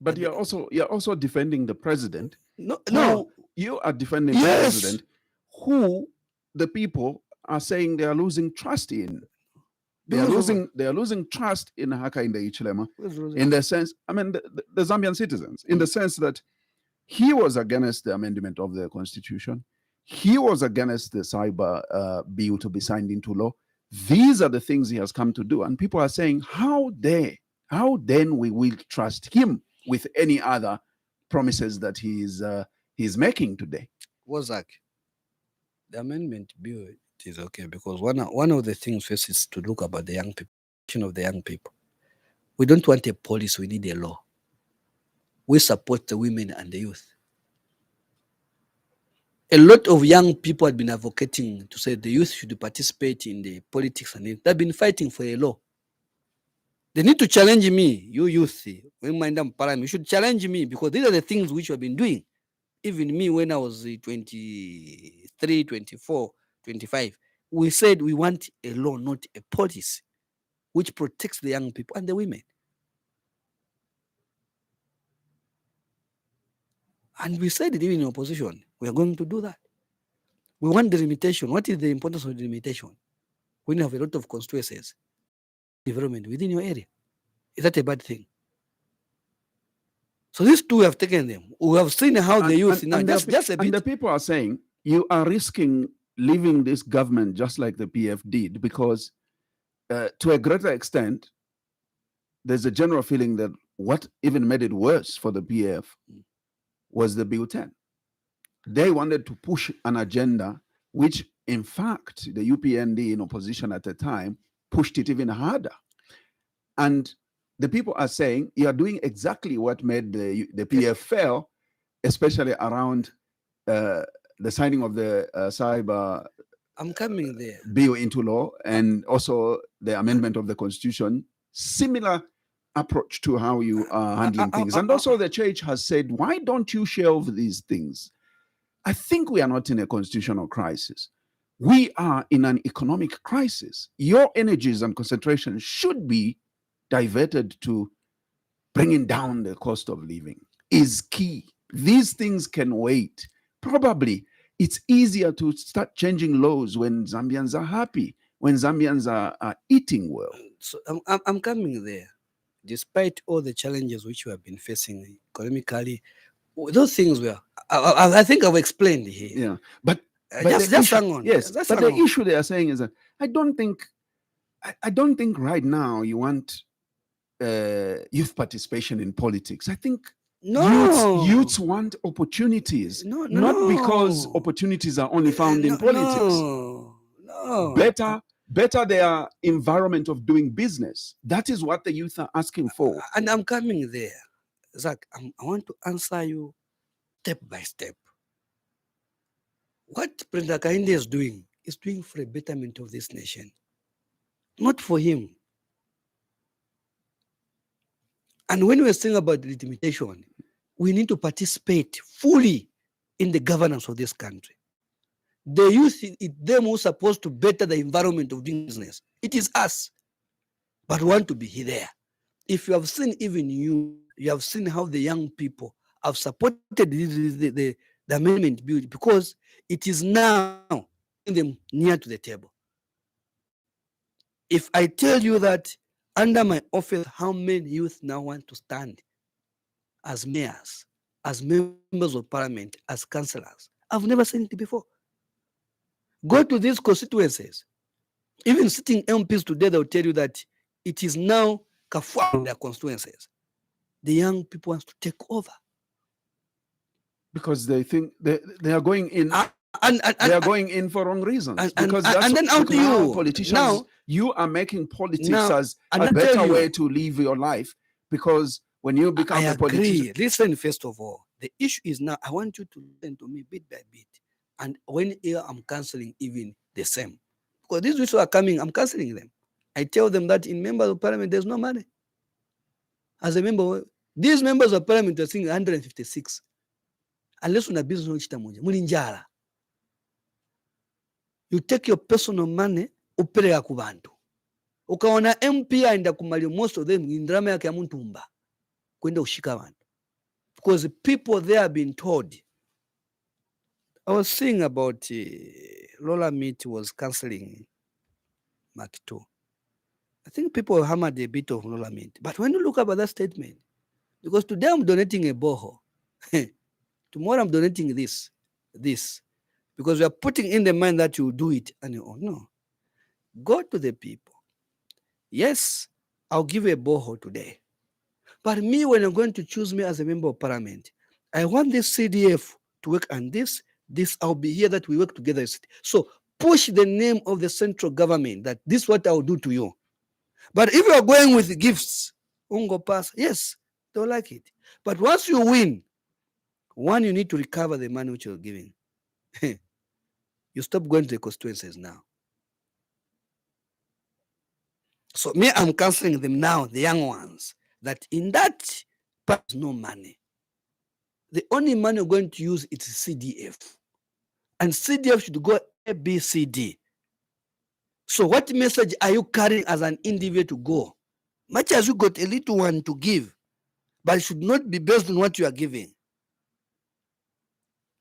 But you're also defending the president. No, you are defending the president, who the people are saying they are losing trust in. They are losing trust in Hakainde Hichilema in the sense, I mean, the Zambian citizens, in the sense that he was against the amendment of the constitution. He was against the cyber bill to be signed into law. These are the things he has come to do, and people are saying, how then we will trust him with any other promises that he's making today? Wazak, the amendment bill is okay because one of the things first is to look about the young people, of the young people. We don't want a policy, we need a law. We support the women and the youth. A lot of young people have been advocating to say the youth should participate in the politics and they've been fighting for a law. They need to challenge me, you youth. When you should challenge me because these are the things which we have been doing. Even me, when I was 23, 24, 25, we said we want a law, not a policy, which protects the young people and the women. And we said it even in opposition. We are going to do that. We want the limitation. What is the importance of the limitation? When you have a lot of constituencies, development within your area, is that a bad thing? So these two have taken them. We have seen how the youth now, just a bit. And the people are saying you are risking leaving this government just like the PF did, because to a greater extent, there's a general feeling that what even made it worse for the PF was the Bill 10. They wanted to push an agenda, which in fact, the UPND in opposition at the time pushed it even harder. And the people are saying you are doing exactly what made the PF fail, especially around the signing of the cyber I'm coming there. bill into law, and also the amendment of the constitution. Similar approach to how you are handling things. And also the church has said, why don't you shelve these things? I think we are not in a constitutional crisis. We are in an economic crisis. Your energies and concentration should be diverted to bringing down the cost of living is key. These things can wait. Probably it's easier to start changing laws when Zambians are happy, when Zambians are eating well. So I'm coming there. Despite all the challenges which we have been facing economically, those things were, I think I've explained here. Yeah, but just hang on. Yes, just but hang the on. issue they are saying is that I don't think right now you want youth participation in politics. I think youths want opportunities, not because opportunities are only found in politics. No. Better their environment of doing business. That is what the youth are asking for. And I'm coming there. Zach, I want to answer you step by step. What President Kainde is doing for the betterment of this nation, not for him. And when we're saying about the limitation, we need to participate fully in the governance of this country. The youth, it's them who are supposed to better the environment of doing business. It is us, but we want to be there. If you have seen, even you have seen how the young people have supported the amendment bill, because it is now them near to the table. If I tell you that under my office, how many youth now want to stand as mayors, as members of parliament, as councillors, I've never seen it before. Go to these constituencies. Even sitting MPs today, they'll tell you that it is now in their constituencies. The young people want to take over. Because they think they are going in. They are going in for wrong reasons. And then how do you politicians now? You are making politics Now, as a better way to live your life, because when you become a politician. Listen, first of all, the issue is now I want you to listen to me bit by bit. And when I'm cancelling, even the same. Because these people are coming, I'm cancelling them. I tell them that in members of parliament, there's no money. As a member, these members of parliament are saying 156. Unless una business no chita moja, muli njala. You take your personal money, upeleka ku bantu. Ukaona MP aenda kumali, most of them in drama yake ya muntumba kwenda ushika bantu. Because the people there have been told. I was saying about Lola Meat was cancelling Mark II. I think people hammered a bit of Lola Meat. But when you look about that statement, because today I'm donating a boho, tomorrow I'm donating this, because we are putting in the mind that you do it. And no, go to the people. Yes, I'll give a boho today. But me, when you're going to choose me as a member of parliament, I want this CDF to work on this, I'll be here that we work together. So push the name of the central government that this is what I'll do to you. But if you are going with gifts, ungo pass, yes, they'll like it. But once you win, one, you need to recover the money which you're giving. You stop going to the constituencies now. So me, I'm cancelling them now, the young ones, that in that part, no money. the only money we're going to use is CDF. And CDF should go A, B, C, D. So what message are you carrying as an individual to go? Much as you got a little one to give, but it should not be based on what you are giving.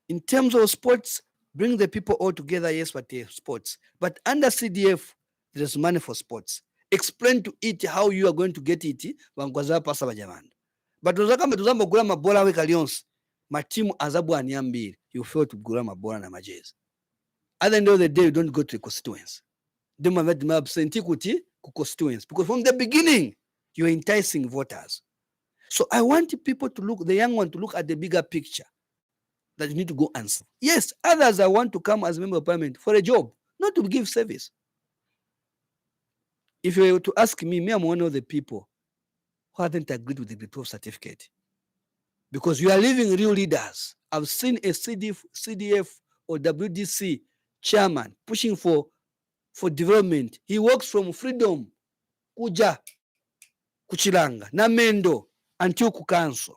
In terms of sports, bring the people all together, yes, but sports. But under CDF, there's money for sports. Explain to it how you are going to get it. But tuzamba kugula mabola weka lyonse matimu azabu anyambiri, you fail to kugula mabola na majezi. At the end of the day, you don't go to the constituents. They might be absentee kuti ku constituents, because from the beginning you're enticing voters. So I want people to look, the young one, to look at the bigger picture, that you need to go answer. Yes, others I want to come as a member of parliament for a job, not to give service. If you were to ask me, I'm one of the people who haven't agreed with the 12 certificate, because you are leaving real leaders. I've seen a CDF or WDC chairman pushing for development. He works from Freedom, Kuja, Kuchilanga, Namendo, until Kukanso,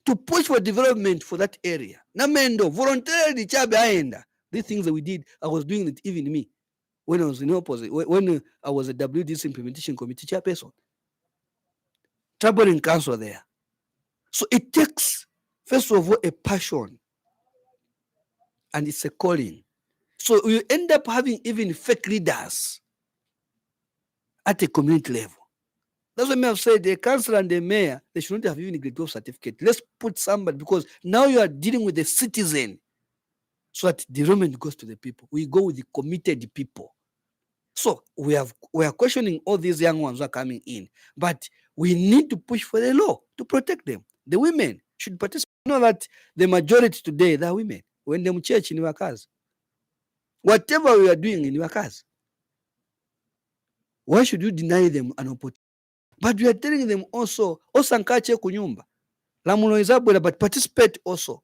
to push for development for that area. Namendo, voluntarily, Chabe Aenda. These things that we did, I was doing it even me. When I was in opposite, when I was a WDC implementation committee chairperson, traveling council there. So it takes, first of all, a passion, and it's a calling. So you end up having even fake leaders at a community level. That's why I have said the councillor and the mayor, they should not have even a grade 12 certificate. Let's put somebody, because now you are dealing with the citizen, so that development goes to the people. We go with the committed people. So we are questioning all these young ones who are coming in, but we need to push for the law to protect them. The women should participate. You know that the majority today, they are women. When them church in your cars, whatever we are doing in your cars, why should you deny them an opportunity? But we are telling them also, osankache kunyumba, lamuno izabwela, but participate also.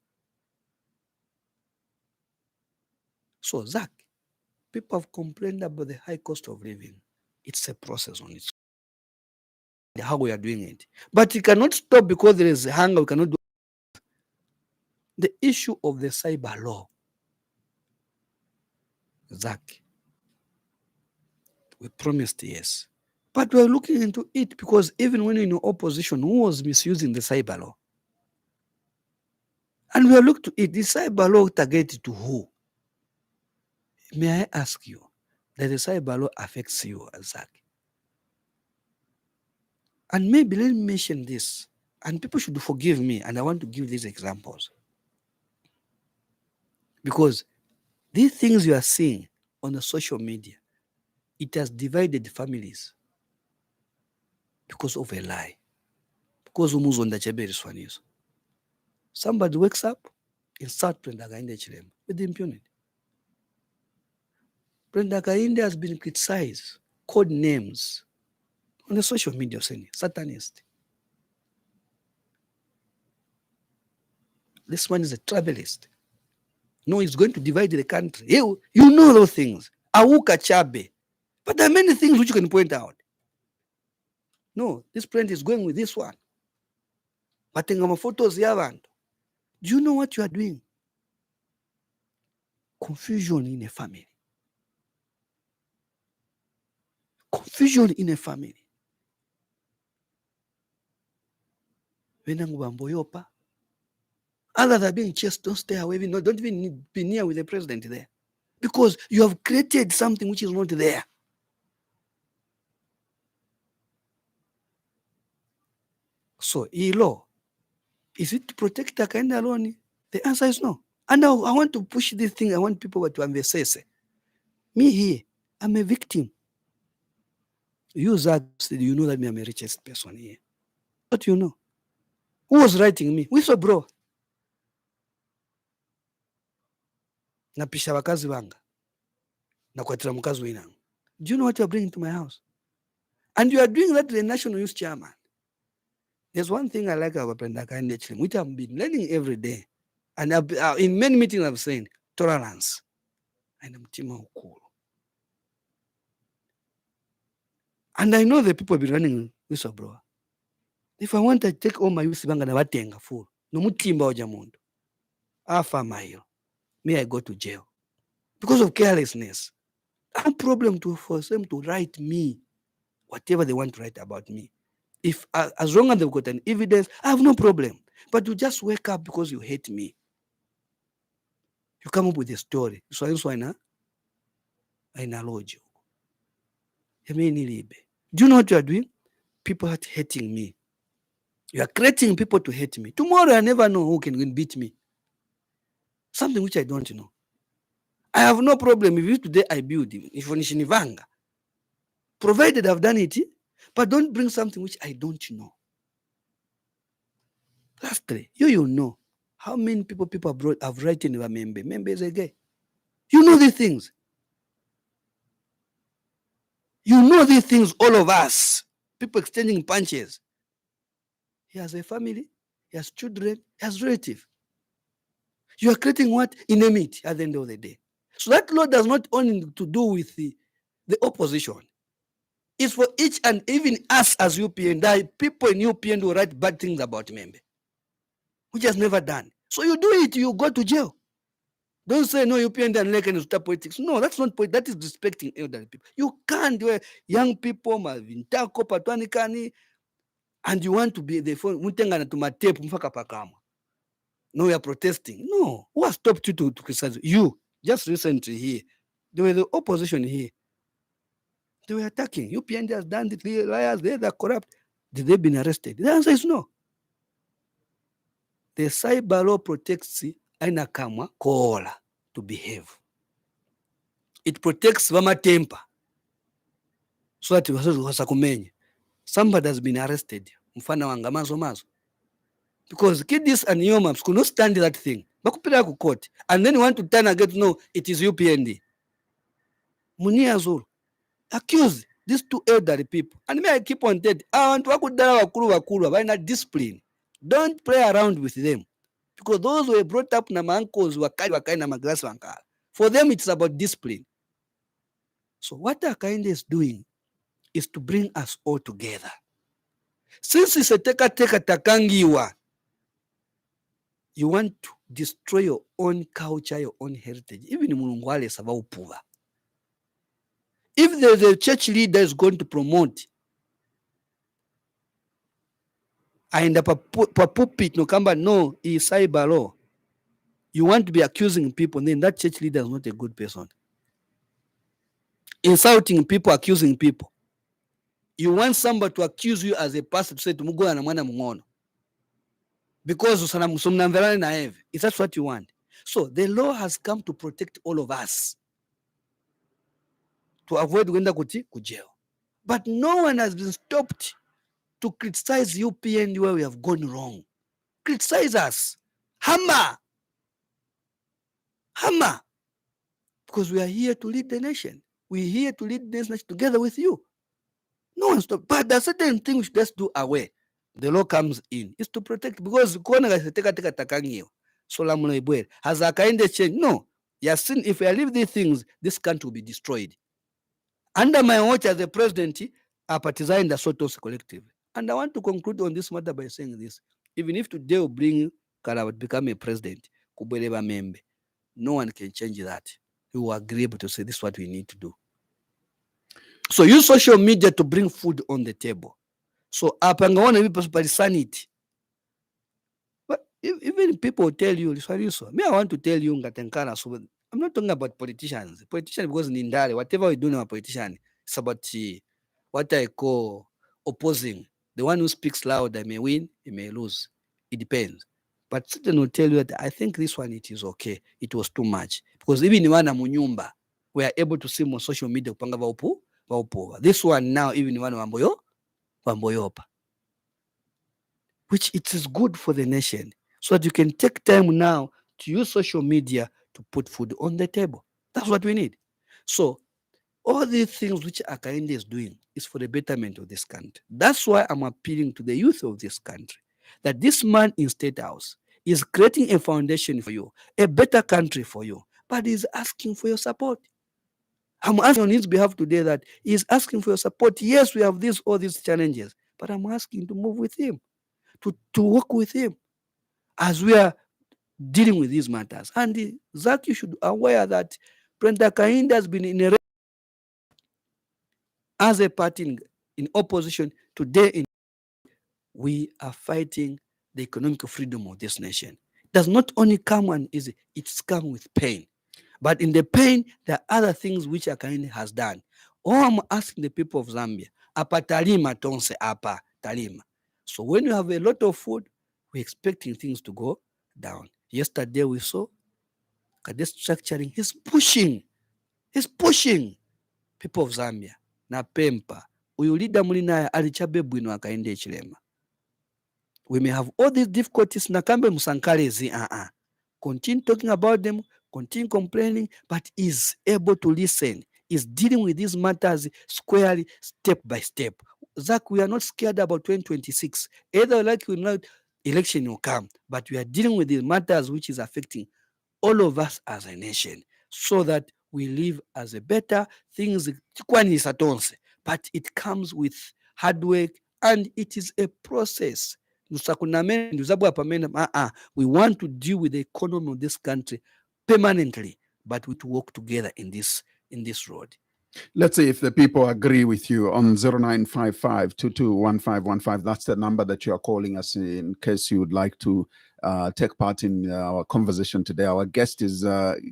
So Zach, people have complained about the high cost of living. It's a process on its own, how we are doing it. But it cannot stop because there is hunger. We cannot do the issue of the cyber law. Zach, we promised yes. But we're looking into it, because even when in opposition, who was misusing the cyber law? And we are looking to it. The cyber law targeted to who? May I ask you that the cyber law affects you, Zach? And maybe let me mention this, and people should forgive me, and I want to give these examples. Because these things you are seeing on the social media, it has divided families because of a lie. Because umuzonda Gilbert Liswaniso. Somebody wakes up and starts Brenda Kainde Chilema with impunity. Brenda Kainde has been criticized, called names on the social media, saying Satanist. This one is a travelist. No, he's going to divide the country. You know those things. Awuka Chabe. But there are many things which you can point out. No, this friend is going with this one. But photos yavantu. Do you know what you are doing? Confusion in a family. Confusion in a family. Others are being chased, don't stay away. No, don't even be near with the president there. Because you have created something which is not there. So, law, is it to protect the kind alone? The answer is no. And now I want to push this thing. I want people to understand. Me here, I'm a victim. You, Zach, you know that I'm a richest person here. What you know? Who was writing me? We saw bro. Napisha wakazi wanga. Nakwatira mukazi winangu. Do you know what you're bringing to my house? And you are doing that to the National Youth Chairman. There's one thing I like about Brenda Kainde, which I've been learning every day. And in many meetings I've said, tolerance. And I'm cool. And I know the people be running whistleblower. If I want to take all my youth banga na watenga full, Nomutimba ojamundu. Afa mail. May I go to jail? Because of carelessness. I have no problem to force them to write me whatever they want to write about me. If as long as they've got an evidence, I have no problem. But you just wake up because you hate me. You come up with a story. So I acknowledge you. Do you know what you are doing? People are hating me. You are creating people to hate me. Tomorrow I never know who can beat me. Something which I don't know. I have no problem if today I build if Nishinivanga. Provided I've done it, but don't bring something which I don't know. Lastly, you know how many people have written about Membe. Membe is a gay. You know these things. You know these things, all of us. People exchanging punches. He has a family, he has children, he has relatives. You are creating what? Enmity at the end of the day. So that law does not only to do with the opposition. It's for each and even us as UPND. People in UPND will write bad things about Membe, which has never done. So you do it, you go to jail. Don't say no, UPND and Lake and start politics. No, that's not politics. That is respecting elderly people. You can't do young people, and you want to be the phone. No, we are protesting. No, who has stopped you to criticize? You. Just recently here, there were the opposition here. They were attacking. UPND has done it. The liars, they are corrupt. Did they been arrested? The answer is no. The cyber law protects aina kamwa kola to behave. It protects Vama temper. So that wasakumenya. Somebody has been arrested. Mfana wanga mazo. Because kiddies and yomaps could not stand that thing. Bakupira ku court. And then you want to turn again, no, it is UPND. Munia Zulu. Accuse these two elderly people. And may I keep on telling, I want to wakuru, why not discipline? Don't play around with them. Because those who were brought up na uncles wakai na magrasi wankala. For them, it's about discipline. So what Akainde is doing is to bring us all together. Since it's a teka takangiwa, you want to destroy your own culture, your own heritage. Even Mulungwale Savaupuva. If there's a church leader is going to promote and a pulpit no kamba no is cyber law, you want to be accusing people, then that church leader is not a good person. Insulting people, accusing people. You want somebody to accuse you as a pastor to say to Mugo na mwana mungono. Because is that what you want? So the law has come to protect all of us. To avoid kwenda ku jail. But no one has been stopped to criticize UPND where we have gone wrong. Criticize us. Hammer. Because we are here to lead the nation. We're here to lead this nation together with you. No one stopped. But there are certain things we should just do away. The law comes in. It's to protect. Because has Akainde changed? No. If we leave these things, this country will be destroyed. Under my watch as the president, I partisan the Sotos collective. And I want to conclude on this matter by saying this. Even if today will bring Karawa to become a president, Kubeleba Membe, no one can change that. You will agree to say this is what we need to do. So use social media to bring food on the table. So apangawona people sanity. But even people tell you, me I want to tell you Ngatenkana. So I'm not talking about politicians. Politicians because Nindale, whatever we do now, politician, it's about what I call opposing. The one who speaks loud, I may win, he may lose. It depends. But certain will tell you that I think this one it is okay. It was too much. Because even in Munyumba, we are able to see on social media. This one now, even in Wamboyopa. Which it is good for the nation. So that you can take time now to use social media to put food on the table. That's what we need. So all these things which Akainde is doing is for the betterment of this country. That's why I'm appealing to the youth of this country that this man in State House is creating a foundation for you, a better country for you, but he's asking for your support. I'm asking on his behalf today that he's asking for your support. Yes, we have all these challenges, but I'm asking to move with him, to work with him. as we are dealing with these matters. And Zach, you should be aware that President Kainde has been in a as a party in opposition today. We are fighting the economic freedom of this nation. It does not only come and easy, it's come with pain. But in the pain, there are other things which Kainde has done. All I'm asking the people of Zambia, apa talima tonse apa talima. So when you have a lot of food, we're expecting things to go down. Yesterday we saw Kade structuring. He's pushing people of Zambia. Na Pempa. Uyu leader mulina alichabe bwino Kainde Chilema. We may have all these difficulties. Nakambe Musankalezi. Continue talking about them, continue complaining, but is able to listen, is dealing with these matters squarely, step by step. Zach, we are not scared about 2026. Either like or not, election will come, but we are dealing with these matters which is affecting all of us as a nation, so that we live as a better things. But it comes with hard work, and it is a process. We want to deal with the economy of this country permanently, but we to work together in this road. Let's see if the people agree with you on 0955 221515. That's the number that you are calling us in case you would like to take part in our conversation today. Our guest is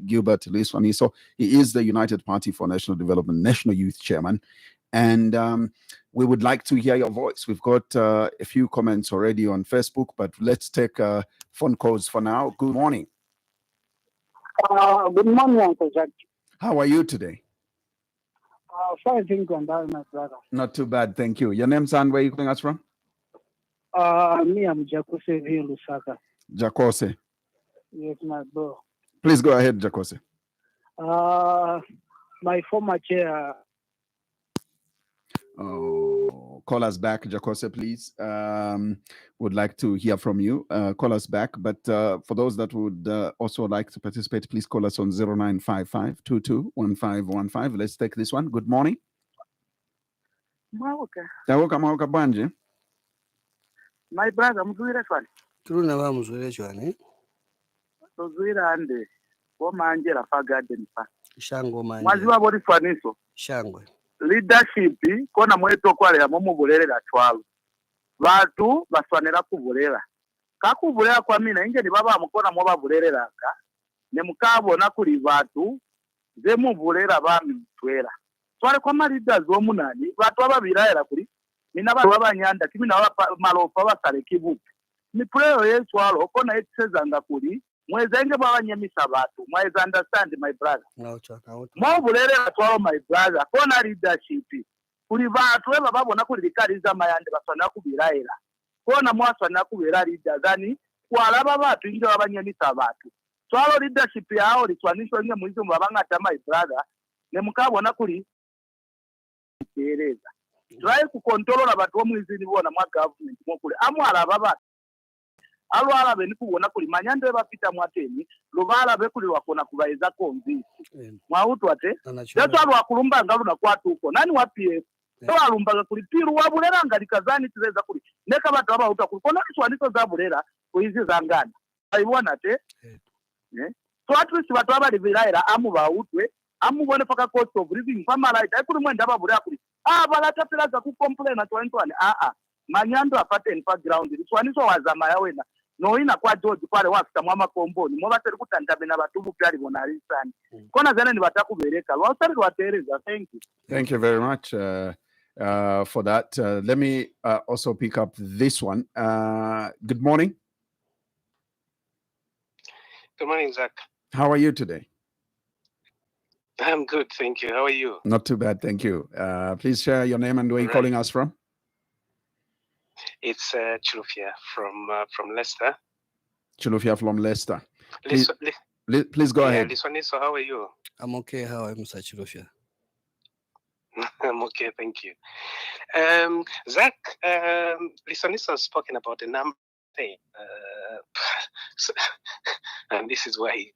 Gilbert Liswaniso. He is the United Party for National Development National Youth Chairman. And we would like to hear your voice. We've got a few comments already on Facebook, but let's take phone calls for now. Good morning. Good morning, Uncle Jack. How are you today? Fine, thank you, my brother. Not too bad, thank you. Your name, son, where are you calling us from? Me, I'm Jakose here in Lusaka. Jakose. Yes, my bro. Please go ahead, Jakose. My former chair. Oh, call us back, Jakose, please. Would like to hear from you. Call us back. But for those that would also like to participate, please call us on 0955 221515. Let's take this one. Good morning. Mawuka banje. My brother, I'm doing that one. True na ba muzwele chwane. So zuira ande. Woma angela fa garden pa. Shango manje. Mwaziwa bodi faniso. Shangwe. Leadership kona mweto kwale momo bulelera twalo. Bantu baswanira kubulera. Kakubulera kwa mina inge ni baba mukona mwa babulelera ka. Ne mukabona kuli bantu ze mubulera bami mtwera. Twale kwa leaders omunani bantu ababiraera kuli mina bantu abanyanda kimi na malofa basale kibupi. Ni prayer yeswalo kona etsezanga kuli mwezenge bwabanyemisa bantu. Mweze understand my brother. Mwabulelera twalo my brother kona leadership. Kuli bantu eba babona kuli likaliza mayande baswana kubiraera. Kona mwaswana kubira leaders ani kwalaba bantu inge babanyemisa bantu. Twalo leadership yao litwanisho nge muizo mbabangata my brother ne mukabona kuli tereza. Try ku control abantu omwizini bona mwa government mokule amwala baba alwala beni kubona kuli manyande bapita mwateni lubala bekuli wakona kubaeza konzi mwautu ate yato alwakulumba ngalu na kwatu uko nani wapie alumba kuli piru wabulera ngalikazani tireza kuli neka bantu abauta kuli kona kiswaniso za bulera kuizi zangana aibona te so at least bantu abaliviraira amu bautwe amu bone paka cost of living family kuli mwenda ababulera kuli balatapelaza ku complain atwantwane manyando apate in background liswaniso wazama yawena no ina kwa George pale wafita mwa makomboni mwa bateri kutandabe na batubu byali bona alisani kona zana ni batakubereka lwasari lwatereza. Thank you very much for that. Let me also pick up this one. Good morning. Good morning, Zach. How are you today? I'm good, thank you. How are you? Not too bad, thank you. Please share your name and where you're calling us from. It's Chilufia from Leicester. Chilufia from Leicester. Please go ahead. Liswaniso, how are you? I'm okay. How are you, Mr. Chilufia? I'm okay, thank you. Zach, Liswaniso has spoken about the number thing. And this is why he...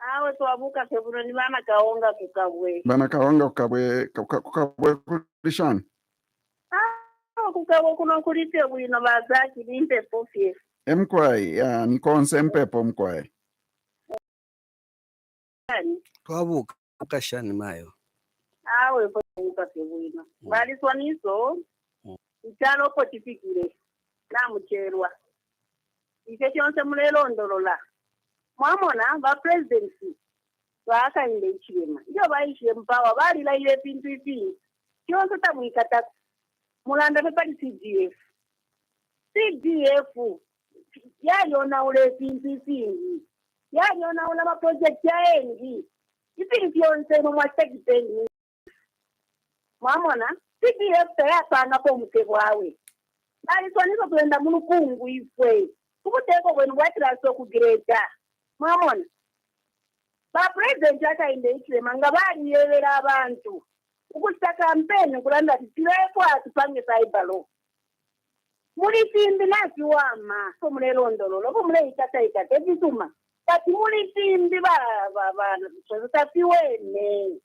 Awe twabuka kebuloni bana kaonga kukabwe. Bana kaonga kukabwe kulishan. kukawo kuno kulite bwino bazaki limpe pofie. Mkwai, ya nikonse mpepo mkwai. Twabuka ukashani mayo. Awe pokuka bwino. Liswaniso ichalo potifikire na mucherwa. Ike chonse mulelo ndolola. Mwamona ba presidency vaakainde ichirema iyo vaishiye mupawa varila ile pintu ipingi chionse tamwikata mulanda pepali cdf yaliona ule pintu ipingi yaliona ula maprojekti yaengi ipingi yonse nomwasekitengi mwamona cdf tayapanga pomuteko awe Liswaniso kuenda mulukungu ifwe kubuteko bwenu bwatiraso kugireta mwamona ba president akainde ichirema nga baliyelera abantu ukusa kampeni kulanda titireko atupange saibalo muli timbi nasiwama so mulelo ndololo ko mule ikata ebisuma kati muli timbi ba tatiwene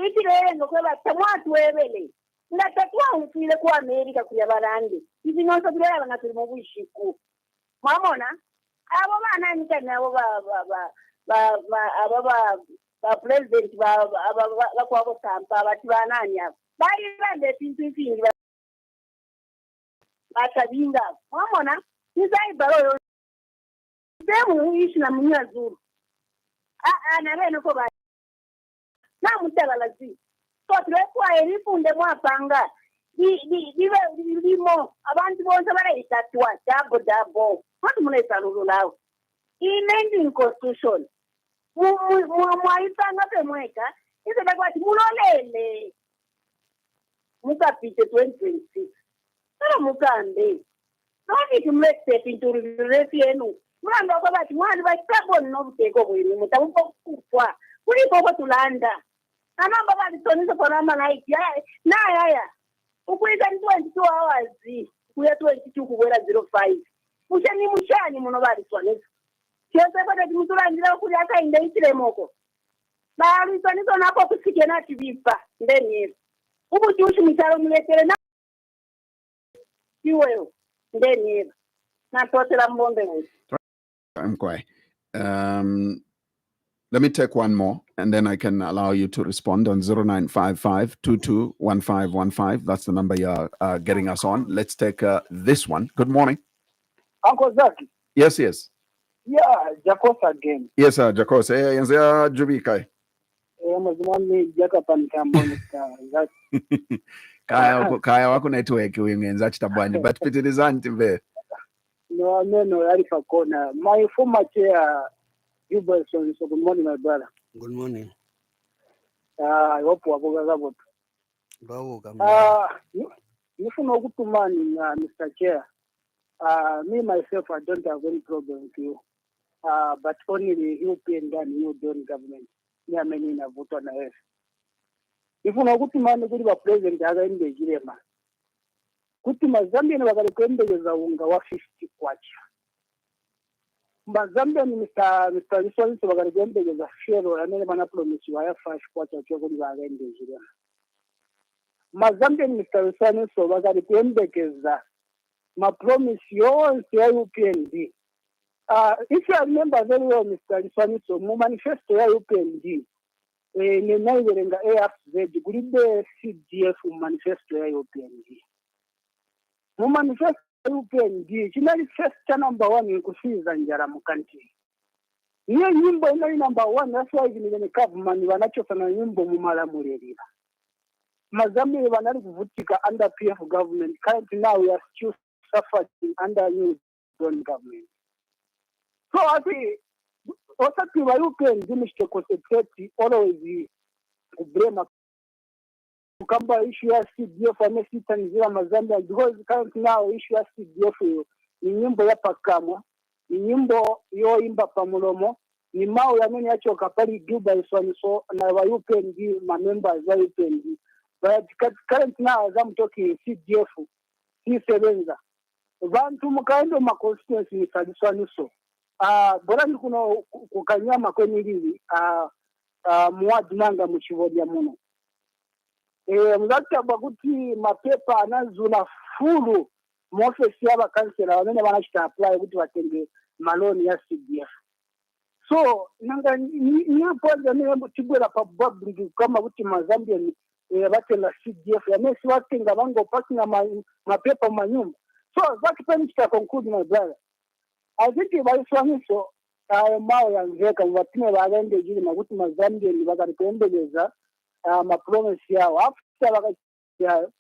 itirele ngokweba tamwatu webele ngatatwa ufile ku America kuya barande izi nonso birela nga tuli mu bwishiku mwamona abo bana nikana abo ba president ba kwabo sampa bati banani abo bali bande pintu ipingi batabinga mwamona nizai baro demu ishi na munyazuru na bene ko ba na mutala lazi so tulekwa elifunde mwapanga limo abantu bonse barayitatua dabo hatu muleta lululawo amending constitution mwaipanga pemweka isedakwati mulolele mukapite 2026 solo mukambe nokiti mulesete intululesi yenu mulanda kwabati mwali bakitaboni nobuteko bwini mutamupokupwa kuliko tulanda anamba balisoniso kona malaiki nayaya ukuita 22 hours kuya 22 kuwera 05 mushani muno balisoniso kyose bade mutulandira kuri akainde itiremoko balisoniso nako kusike nati bipa ndeni ubuti ushimitsaro muletere na kiweyo ndeni na totela mbonde wetu. I'm quiet. Let me take one more and then I can allow you to respond on 0955-221515. That's the number you're getting us on. Let's take this one. Good morning. Uncle Zaki. Yes. Yeah, Jakos again. Yes, sir, Jakos. Yanzia Jubikai. Mazimani Jakapan Kambonika. Kaya wako network wingenza chitabwanje but pitirizanti mbe. No, Arifa Kona. My former chair Gilbert Liswaniso, good morning, my brother. Good morning. I hope waboga gabo. Nifuna ukutumani na Mr. Chair. Me myself, I don't have any problem with you. But only the UPND and UPND government. Yeah, many na vote on the Nifuna ukutumani kuri ba president againde jirema. Kutuma Zambia na bakale kwembeleza unga wa 50 kwacha. Zambia ni Mr. Liswaniso bakale kwembeleza shero yanene bana promise wa ya 5 kwacha cyo kuri bagainde jirema. Zambia ni Mr. Liswaniso bakale kwembeleza ma promise yours ya UPND. If you remember very well, Mr. Liswaniso, mu manifesto ya UPND, ni naiwerenga AFZ, gulide CDF manifesto ya UPND. Mu manifesto ya UPND, chinali first number 1 kusiza njara mu country. Niyo nyimbo inali number 1, that's why the government wanachofana nyimbo mu malamulelira. Zambia wanali kuvutika under PF government. Currently now we are still suffering under new government. So I think also to UPND Mr. Concentrate always blame Kamba issue ya CDF and Tanzania Zambia because currently now issue ya CDF ni nyimbo ya pakamwa, ni nyimbo yo imba pamulomo, ni mao ya meni yacho kapali Gilbert Liswaniso na wa UPND ma members wa UPND. But currently now I'm talking CDF Sebenza. Vantu mukaendo ma constituency ni Liswaniso. Bora ni kuno kukanyama kwenye hivi muwadi nanga mchivodia muno. muzatamba kuti mapepa anazula fulu muofesi y'abakansela bamene banachita apply kuti batenge maloni ya CDF. So nanga niyapoza ne tibwera pa public kama kuti mazambian batenga CDF yamesi watenga bango pakinga mapepa manyumba. So that can conclude, my brother. I think if I saw him so mao yanzeka mbatime bagende jili maguti mazambian bakaripembeleza promise yao after bakaya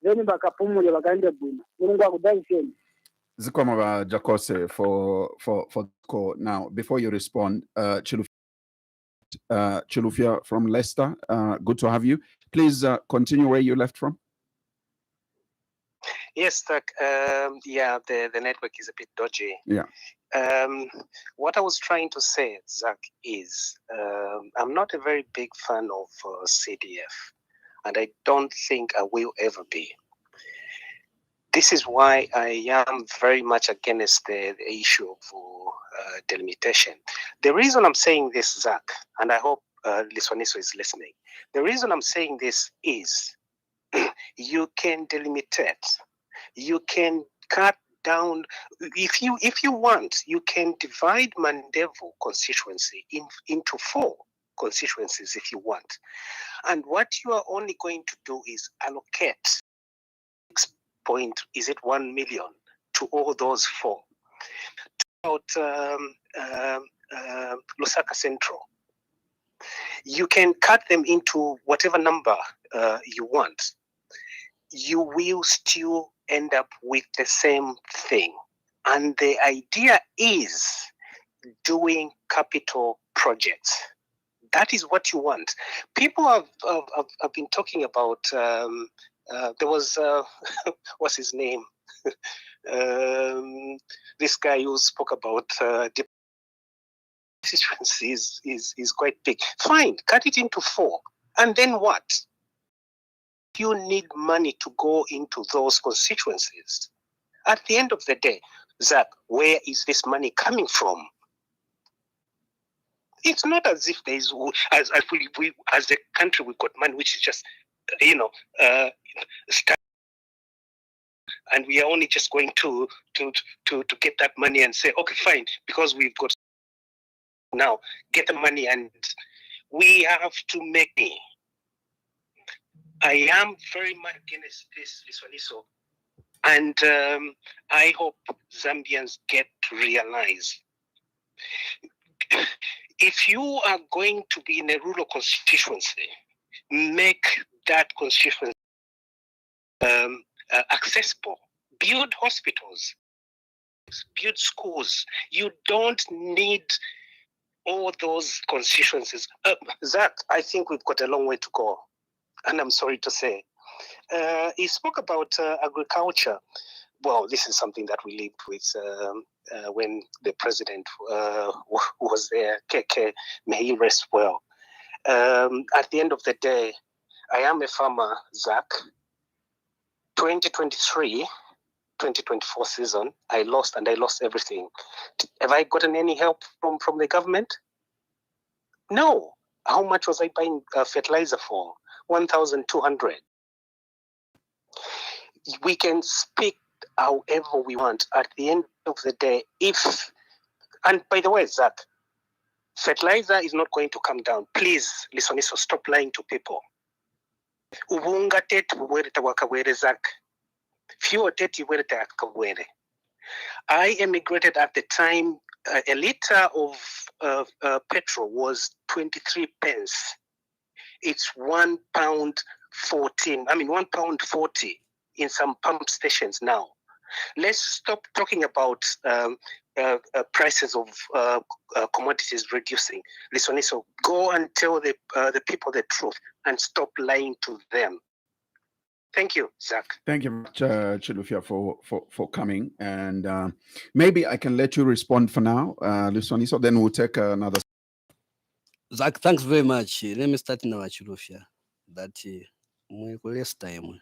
then bakapumule bagande buna mulungu akudaliseni. Zikwama Jakose for call. Now, before you respond, Chilufya from Leicester, good to have you. Please continue where you left from. Yes, the network is a bit dodgy. Yeah. What I was trying to say, Zach, is I'm not a very big fan of CDF, and I don't think I will ever be. This is why I am very much against the issue of delimitation. The reason I'm saying this, Zach, and I hope Liswaniso is listening, the reason I'm saying this is you can delimitate, you can cut down, if you want, you can divide Mandevo constituency into 4 constituencies if you want. And what you are only going to do is allocate 1 million to all those 4. About Lusaka Central, you can cut them into whatever number you want. You will still end up with the same thing. And the idea is doing capital projects. That is what you want. People have been talking about, there was, what's his name? This guy who spoke about constituencies is quite big. Fine, cut it into 4. And then what? You need money to go into those constituencies. At the end of the day, Zach, where is this money coming from? It's not as if there is, as a country, we've got money which is just, and we are only just going to get that money and say, okay, fine, because we've got now, get the money, and we have to make it. I am very much against this, Liswaniso, and I hope Zambians get to realize, if you are going to be in a rural constituency, make that constituency accessible. Build hospitals, build schools. You don't need all those constituencies. Zach, I think we've got a long way to go. And I'm sorry to say. He spoke about agriculture. Well, this is something that we lived with when the president was there, KK, may he rest well. At the end of the day, I am a farmer, Zach. 2023, 2024 season, I lost everything. Have I gotten any help from the government? No. How much was I buying fertilizer for? 1,200. We can speak however we want. At the end of the day, and by the way, Zach, fertilizer is not going to come down. Please, Liswaniso, stop lying to people. Ubunga tetu buwereta wakawere, Zach. Fuel teti buwereta wakawere. I emigrated at the time. A liter of petrol was 23 pence. It's £1.14. £1.40 in some pump stations now. Let's stop talking about prices of commodities reducing. Liswaniso, go and tell the people the truth and stop lying to them. Thank you, Zach. Thank you much, Chilufya, for coming. And maybe I can let you respond for now, Liswaniso, then we'll take another. Zach, thanks very much. Let me start now, Chilufya. That last time,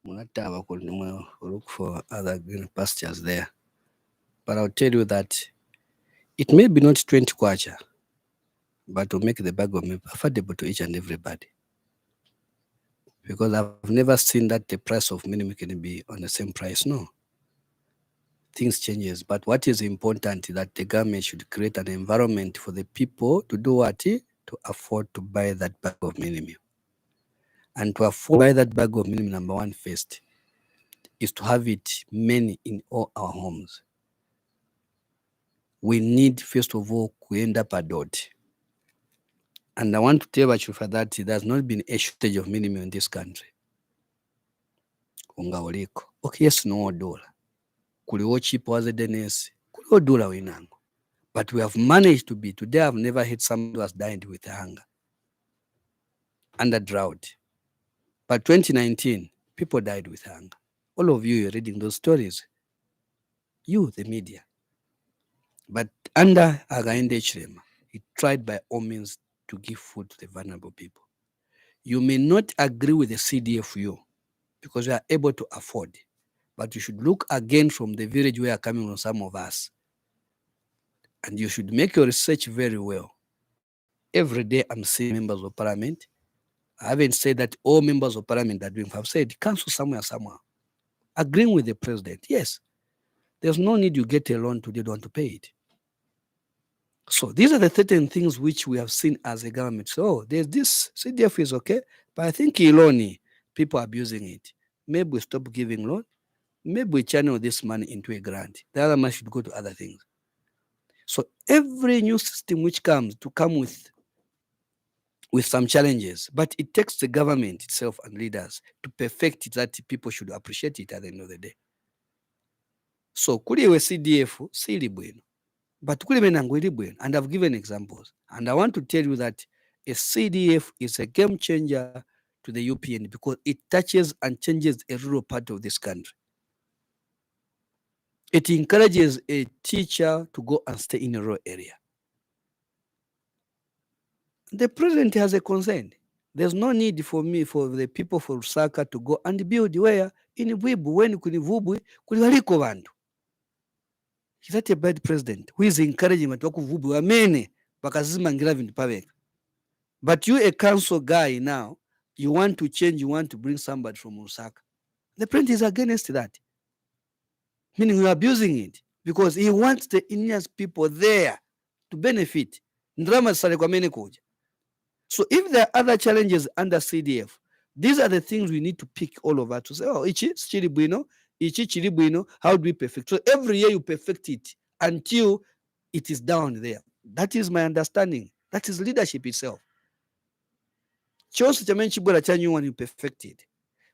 look for other green pastures there. But I'll tell you that it may be not 20 kwacha, but to make the bag of milk affordable to each and everybody. because I've never seen that the price of minimum can be on the same price. No. Things changes. But what is important is that the government should create an environment for the people to do what? To afford to buy that bag of minimum. And to afford to buy that bag of minimum, number one first, is to have it many in all our homes. We need, first of all, to end up a dot. And I want to tell you that there's not been a shortage of minimum in this country. Unga oliko. Okay, yes, no dollar. Kuliwo cheap was the DNS. Kuliwo dollar winango. But we have managed to be. Today, I've never heard someone who has died with hunger, under drought. But 2019, people died with hunger. All of you are reading those stories. You, the media. But under Hakainde Hichilema, he tried by all means to give food to the vulnerable people. You may not agree with the CDFU because you are able to afford, but you should look again from the village where are coming from some of us. And you should make your research very well. Every day I'm seeing members of parliament. I haven't said that all members of parliament are doing. I've said cancel somewhere. Agreeing with the president, yes. There's no need you get a loan today, don't want to pay it. So these are the certain things which we have seen as a government. So there's this CDF is okay, but I think Iloni, people are abusing it. Maybe we stop giving loan. Maybe we channel this money into a grant. The other money should go to other things. So every new system which comes to come with some challenges, but it takes the government itself and leaders to perfect it that people should appreciate it at the end of the day. So kuliwe CDF sili bwino, but kuliwe nangu ili bwino, and I've given examples. And I want to tell you that a CDF is a game changer to the UPND because it touches and changes a rural part of this country. It encourages a teacher to go and stay in a rural area. The president has a concern. There's no need for the people for Lusaka to go and build where in Bwibu, when Kunivubwi, Kuliwaliko Bantu. Is that a bad president who is encouraging Matoku Vubu Amene Bakazima Ngravin Pavek? But you, a council guy now, you want to change, you want to bring somebody from Lusaka. The president is against that. Meaning we are abusing it because he wants the Indian people there to benefit. So if there are other challenges under CDF, these are the things we need to pick all over to say, oh, ichi chilibuino, how do we perfect? So every year you perfect it until it is down there. That is my understanding. That is leadership itself. Chose Chamenchibula Chanyu when you perfected.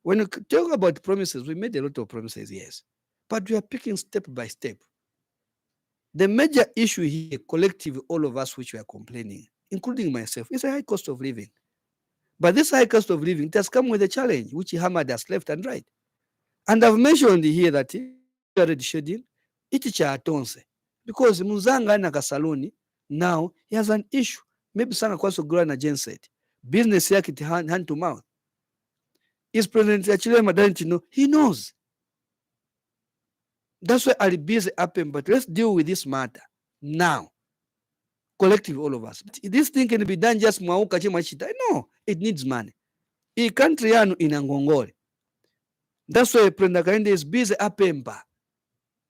When you talk about promises, we made a lot of promises, yes. But we are picking step by step. The major issue here, collectively, all of us which we are complaining, including myself, is a high cost of living. But this high cost of living, it has come with a challenge, which hammered us left and right. And I've mentioned here that already shading, it's chatonse. Because Muzanga na Kasaloni, now he has an issue. Maybe Sanga Kwaso Grana Jen said, business yake hand to mouth. Is President Hichilema doesn't know? He knows. That's why I'll be happen, but let's deal with this matter now. Collective, all of us. But this thing can be done just mwauka chima chita. No, it needs money. Hii country yanu inangongole. That's why President Hakainde is busy apemba.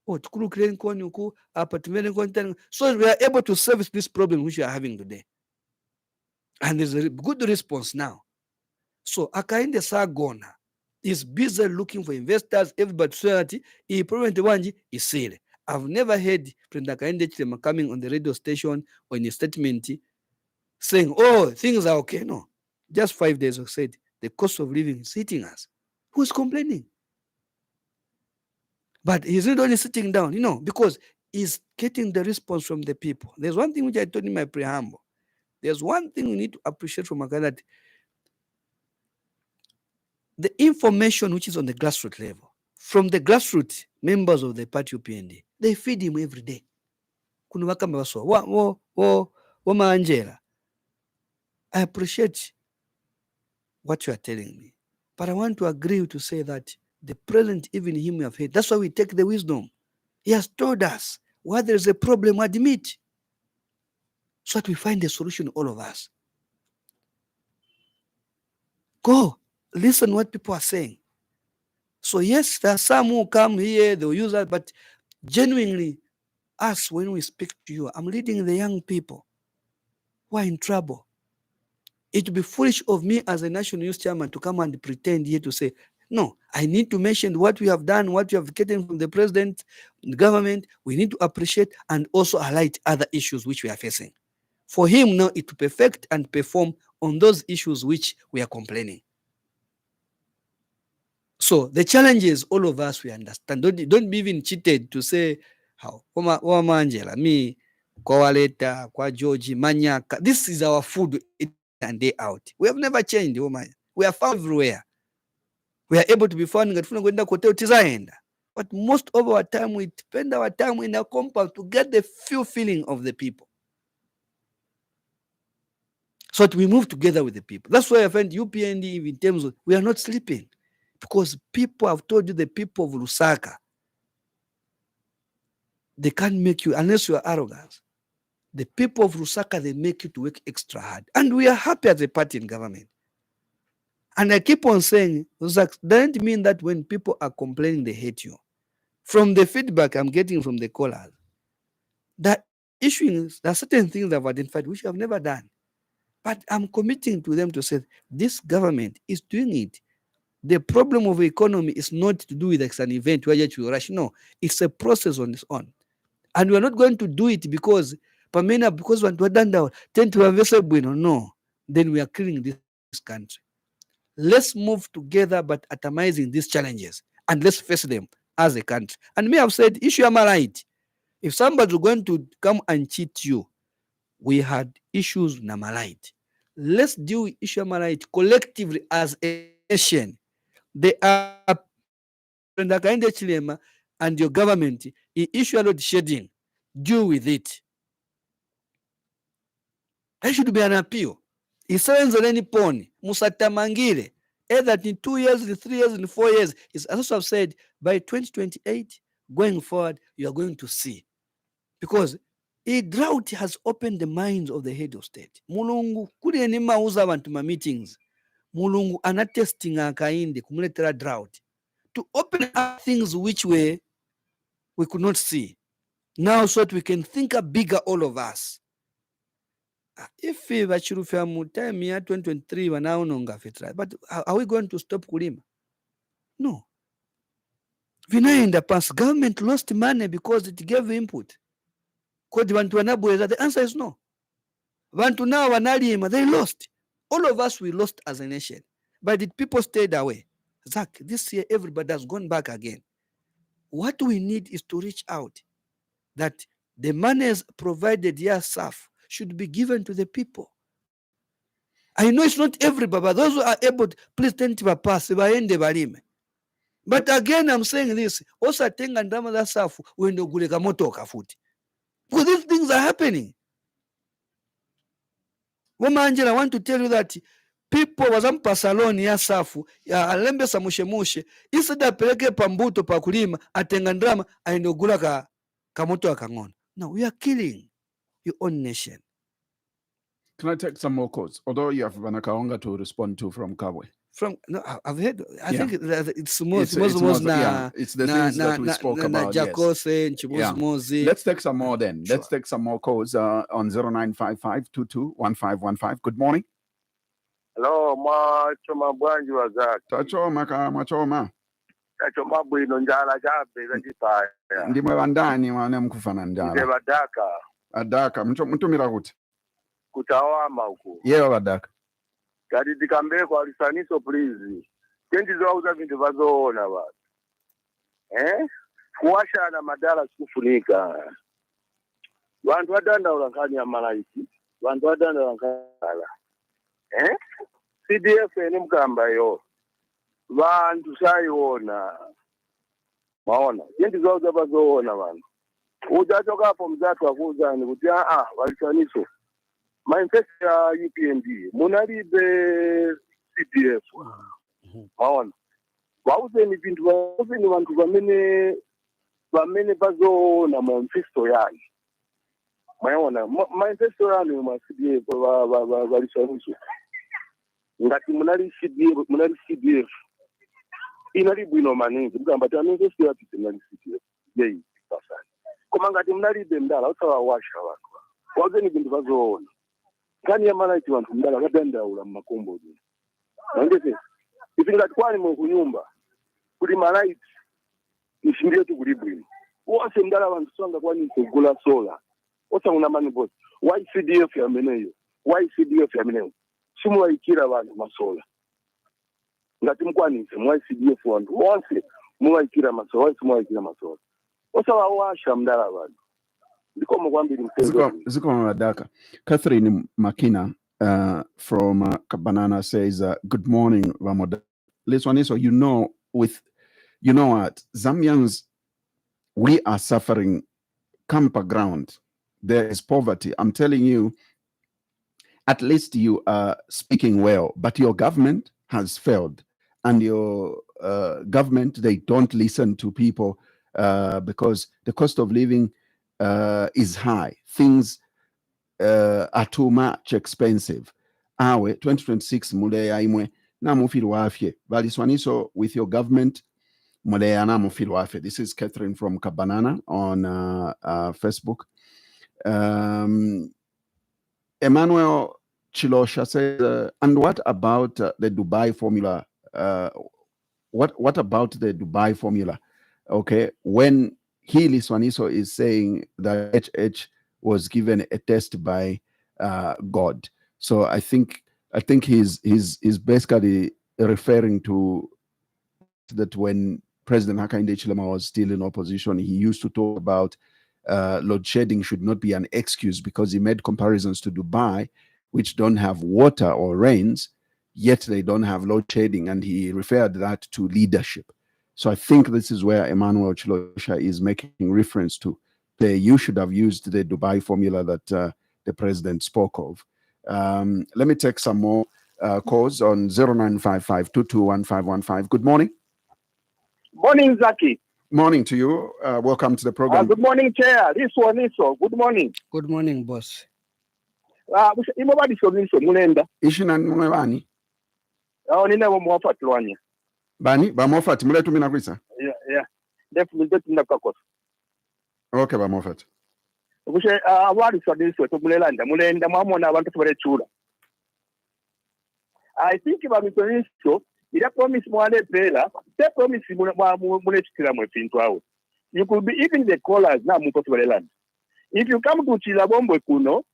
Oh, tukuru kreni kwa nyuku, apa tumene kwa ntani. So we are able to service this problem which we are having today. And there's a good response now. So Hakainde Sagona is busy looking for investors. Everybody society, he probably wanji is silly. I've never heard President Hakainde Hichilema coming on the radio station or in a statement saying, oh, things are okay. No. Just 5 days ago said, the cost of living is hitting us. Who's complaining? But he's not only sitting down, because he's getting the response from the people. There's one thing which I told in my preamble. There's one thing we need to appreciate from Hakainde, that the information which is on the grassroots level, from the grassroots members of the party UPND, they feed him every day. Angela, I appreciate what you are telling me, but I want to agree to say that the president, even him, we have heard. That's why we take the wisdom. He has told us where there is a problem, admit, so that we find a solution, all of us. Go. listen what people are saying. So yes, there are some who come here, they'll use that, but genuinely, us, when we speak to you, I'm leading the young people who are in trouble. It would be foolish of me as a national youth chairman to come and pretend here to say, no, I need to mention what we have done, what we have gotten from the president, the government. We need to appreciate and also highlight other issues which we are facing. For him now, it to perfect and perform on those issues which we are complaining. So the challenges, all of us, we understand. Don't be even cheated to say, how, Angela, me, Kwaleta, Kwa George, Manyaka, this is our food and day out. We have never changed. We are found everywhere. We are able to be found in the but most of our time, we spend our time in a compound to get the feeling of the people. So that we move together with the people. That's why I find UPND in terms of, we are not sleeping. Because people have told you, the people of Lusaka, they can't make you, unless you are arrogant. The people of Lusaka, they make you to work extra hard. And we are happy as a party in government. And I keep on saying, that doesn't mean that when people are complaining, they hate you. From the feedback I'm getting from the callers, that issues, there are certain things I've identified which I've never done. But I'm committing to them to say, this government is doing it. The problem of the economy is not to do with an event where you rush. No, it's a process on its own. And we're not going to do it because we're done down, tend to have no, then we are killing this country. Let's move together, but atomizing these challenges, and let's face them as a country. And me have said, issue am I right? If somebody's going to come and cheat you, we had issues Namalite. Let's deal with issue Namalite collectively as a nation. They are and your government issue a load shedding. Deal with it. There should be an appeal. Isawenza any pony, Musatamangile, either in 2 years, in 3 years, in 4 years. It's also said by 2028, going forward, you are going to see. Because a drought has opened the minds of the head of state. Mulungu, kuri enima uza abantu ma meetings. Mulungu anatesting akainde kumuletera drought. To open up things which we could not see. Now so that we can think bigger, all of us. If we time year 2023 but are we going to stop kulima? No. In the past, government lost money because it gave input. The answer is no. Bantu now wanalima, they lost. All of us, we lost as a nation. But did people stayed away? Zach, this year everybody has gone back again. What we need is to reach out that the monies provided here, SAF, should be given to the people. I know it's not everybody, but those who are able to, please tend to pass. But again, I'm saying this. Also, tenga ndama za safu wendo guleka moto kafuti. Because these things are happening. Mama Angela, I want to tell you that people wazampa saloni ya safu ya alembe samushe instead apeleke pambuto pa kulima atenga ndama aende gula ka moto akangona. No, we are killing your own nation. Can I take some more calls? Although you have Vanakaonga to respond to from Kabwe. No, I've heard. I think it's it's the things that we spoke about. Yes. Let's take some more then. Sure. Let's take some more calls on 0955221515. Good morning. Hello, Machoma Bwanji Wazak. Machoma. Machoma Bwino Njala Jabe Zajipaya. Ndimwe bandani wane mkufana njala. Ndimwe badaka. Adaka. Mtumira kuti. Kutawama huko. Yewa badaka. Kati dikambe kwa Liswaniso please. Kendi zauza vindu vazoona basi. Kuwasha na madala sikufunika. Wantu wadanda ulankani ya malaiki. Wantu wadanda ulankala. CDF ni mkamba yo. Wantu sayona. Maona. Kendi zauza vazoona wanu. Ujachoka hapo mzatu wakuza ni kutia Liswaniso. Manifesto ya UPND, munalibe CDF. Maona. Wauze ni vindu, wauze ni wantu wamene bazo na manifesto yani. Maona. Manifesto yani ma CDF, Liswaniso. ngati munali CDF inali bwino maningi mugamba ti amene siya kuti munali CDF yeyi pasani koma ngati munalibe mdala usawawasha watu wageni bintu vazoona kani ya malaiti vantu mdala vadandaula mmakombo nandese ife ngati kwani mukunyumba kuti malaiti ishindiye tukuli bwino wose mdala vantu songa kwani kugula sola osanguna mani bosi why CDF yameneyo simuwaikira vantu masola ngati mukwanise mwa CDF vantu wonse muwaikira masola why simuwaikira masola osawawasha mdala vantu ndikomo kwambiri mtengo ziko madaka. Catherine Makina from Kabanana says good morning Vamoda Liswaniso, you know what, Zambians, we are suffering camper ground. There is poverty. I'm telling you, at least you are speaking well, but your government has failed. And your government, they don't listen to people because the cost of living is high. Things are too much expensive. Awe 2026 muleya imwe na mufilu wafye. Liswaniso, with your government, muleya na mufilu wafye. This is Catherine from Kabanana on Facebook. Emmanuel Chilosha says, and what about the Dubai formula? What about the Dubai formula? Okay, when Liswaniso is saying that HH was given a test by God, so I think he's basically referring to that when President Hakainde Hichilema was still in opposition, he used to talk about load shedding should not be an excuse, because he made comparisons to Dubai, which don't have water or rains, yet they don't have load shedding, and he referred that to leadership. So I think this is where Emmanuel Chilosha is making reference to. You should have used the Dubai formula that the president spoke of. Let me take some more calls on 0955-221515. Good morning. Morning, Zaki. Morning to you. Welcome to the program. Good morning, Chair. Liswaniso. Good morning. Good morning, boss. Imobadi Liswaniso mulenda. Ishina mwe bani? Nina mwafati wanya. Bani? Bamofati. Mule tumina kwisa? Yeah. Definitely ndakakos. Okay, Bamofati. Kushe awali Liswaniso to mulenda mwamona abantu tubarechura. I think Liswaniso ila promise mwale pela, te promise mune chitira mwepintu awo. You could be even the callers na mukotubalelanda. If you come to Chilabombo kuno,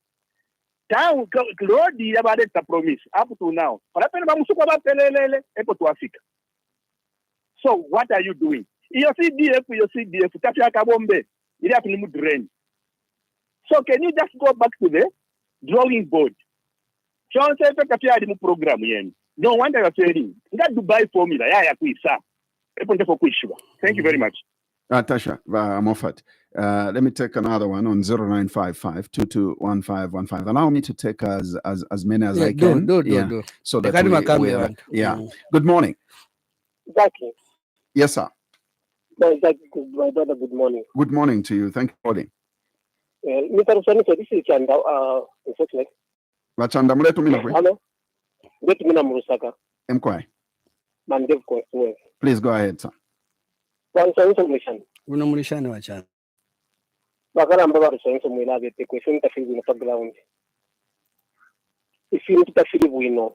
town road ya bade ta promise up to now. Parapena bamusuko ba pelelele epo to Africa. So what are you doing? Your CDF tafia kabombe ila kunimu drain. So can you just go back to the drawing board? John said tafia di mu program yenu. No wonder you're saying that Dubai formula. Yeah, kuisa. Thank you very much. Tasha Moffat. Let me take another one on 0955-221515. Allow me to take as many as I can. Do. So that Good morning. Exactly. Yes, sir. My brother, good morning. Good morning to you. Thank you for calling. Mr. Liswaniso, this is Chanda. Chanda muletu mina kwe? Hello. Get me Murusaka. Mkwai. Mandev. Please go ahead, sir. Unamulishana wachana. Bakara mbaba Liswaniso mwila vete question tafili na background. Ifini tutafili buino.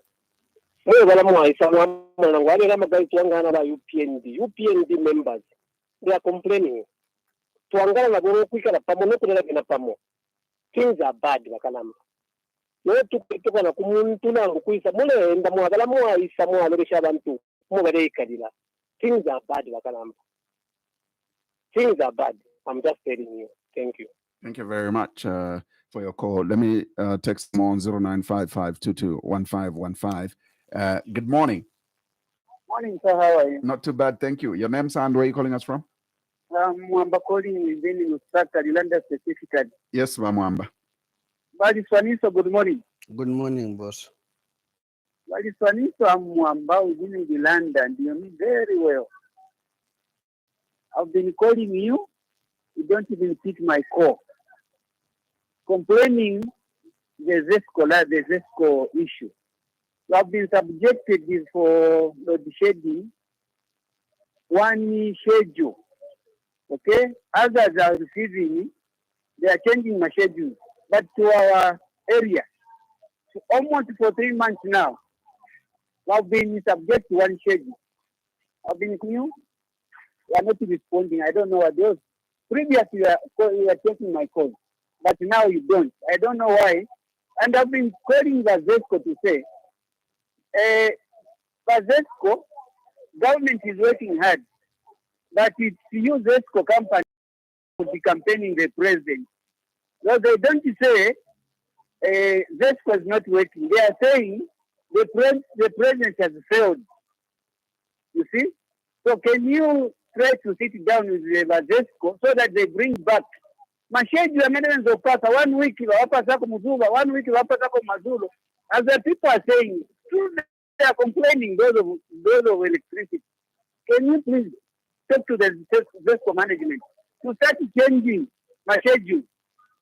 Mwe wala mwaisa mwana ngwale kama guys wangana ba UPND members. They are complaining. Tuangala na boro kuikala pamo no kunela kina pamo. Things are bad bakalama. Tuko na kumuntu na kuisa mule enda mwagala mwaisa mwaleresha abantu mubarekalira. Things are bad bakalamba. Things are bad. I'm just telling you. Thank you. Thank you very much for your call. Let me text more on 0955-221515. Good morning. Morning, sir. How are you? Not too bad, thank you. Your name, sir, and where are you calling us from? Mwamba calling within Lusaka, Lilanda specifically. Yes, Mwamba. Liswaniso, good morning. Good morning, boss. Liswaniso, I'm Mwamba within Lilanda, and you know me very well. I've been calling you. You don't even pick my call. Complaining the ZESCO issue. We have been subjected for load shedding, one schedule. Okay? Others are receiving, they are changing my schedule. But to our area, so almost for 3 months now, we have been subject to one schedule. I've been new. We are not responding. I don't know what those. Previously, you are taking my call, but now you don't. I don't know why. And I've been calling the ZESCO to say, ZESCO, government is working hard, but it's you ZESCO company to be campaigning the president. So they don't say ZESCO is not working. They are saying the president has failed. You see? So can you try to sit down with the ZESCO so that they bring back mashedi amendments of Pasa 1 week wapasa kwa Muzuba, 1 week wapasa kwa Mazulu. As the people are saying, they are complaining those of electricity. Can you please talk to the ZESCO management to start changing my schedule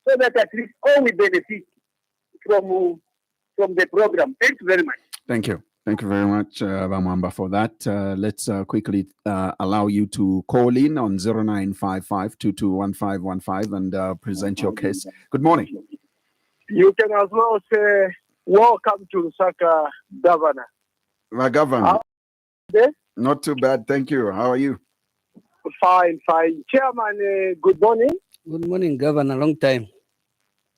so that at least all we benefit from the program? Thank you very much. Thank you. Thank you very much, Bamwamba, for that. Let's quickly allow you to call in on 0955-221515 and present your case. Good morning. You can as well say, welcome to Lusaka, Governor. Governor. Not too bad, thank you. How are you? Fine. Chairman, good morning. Good morning, Governor. Long time.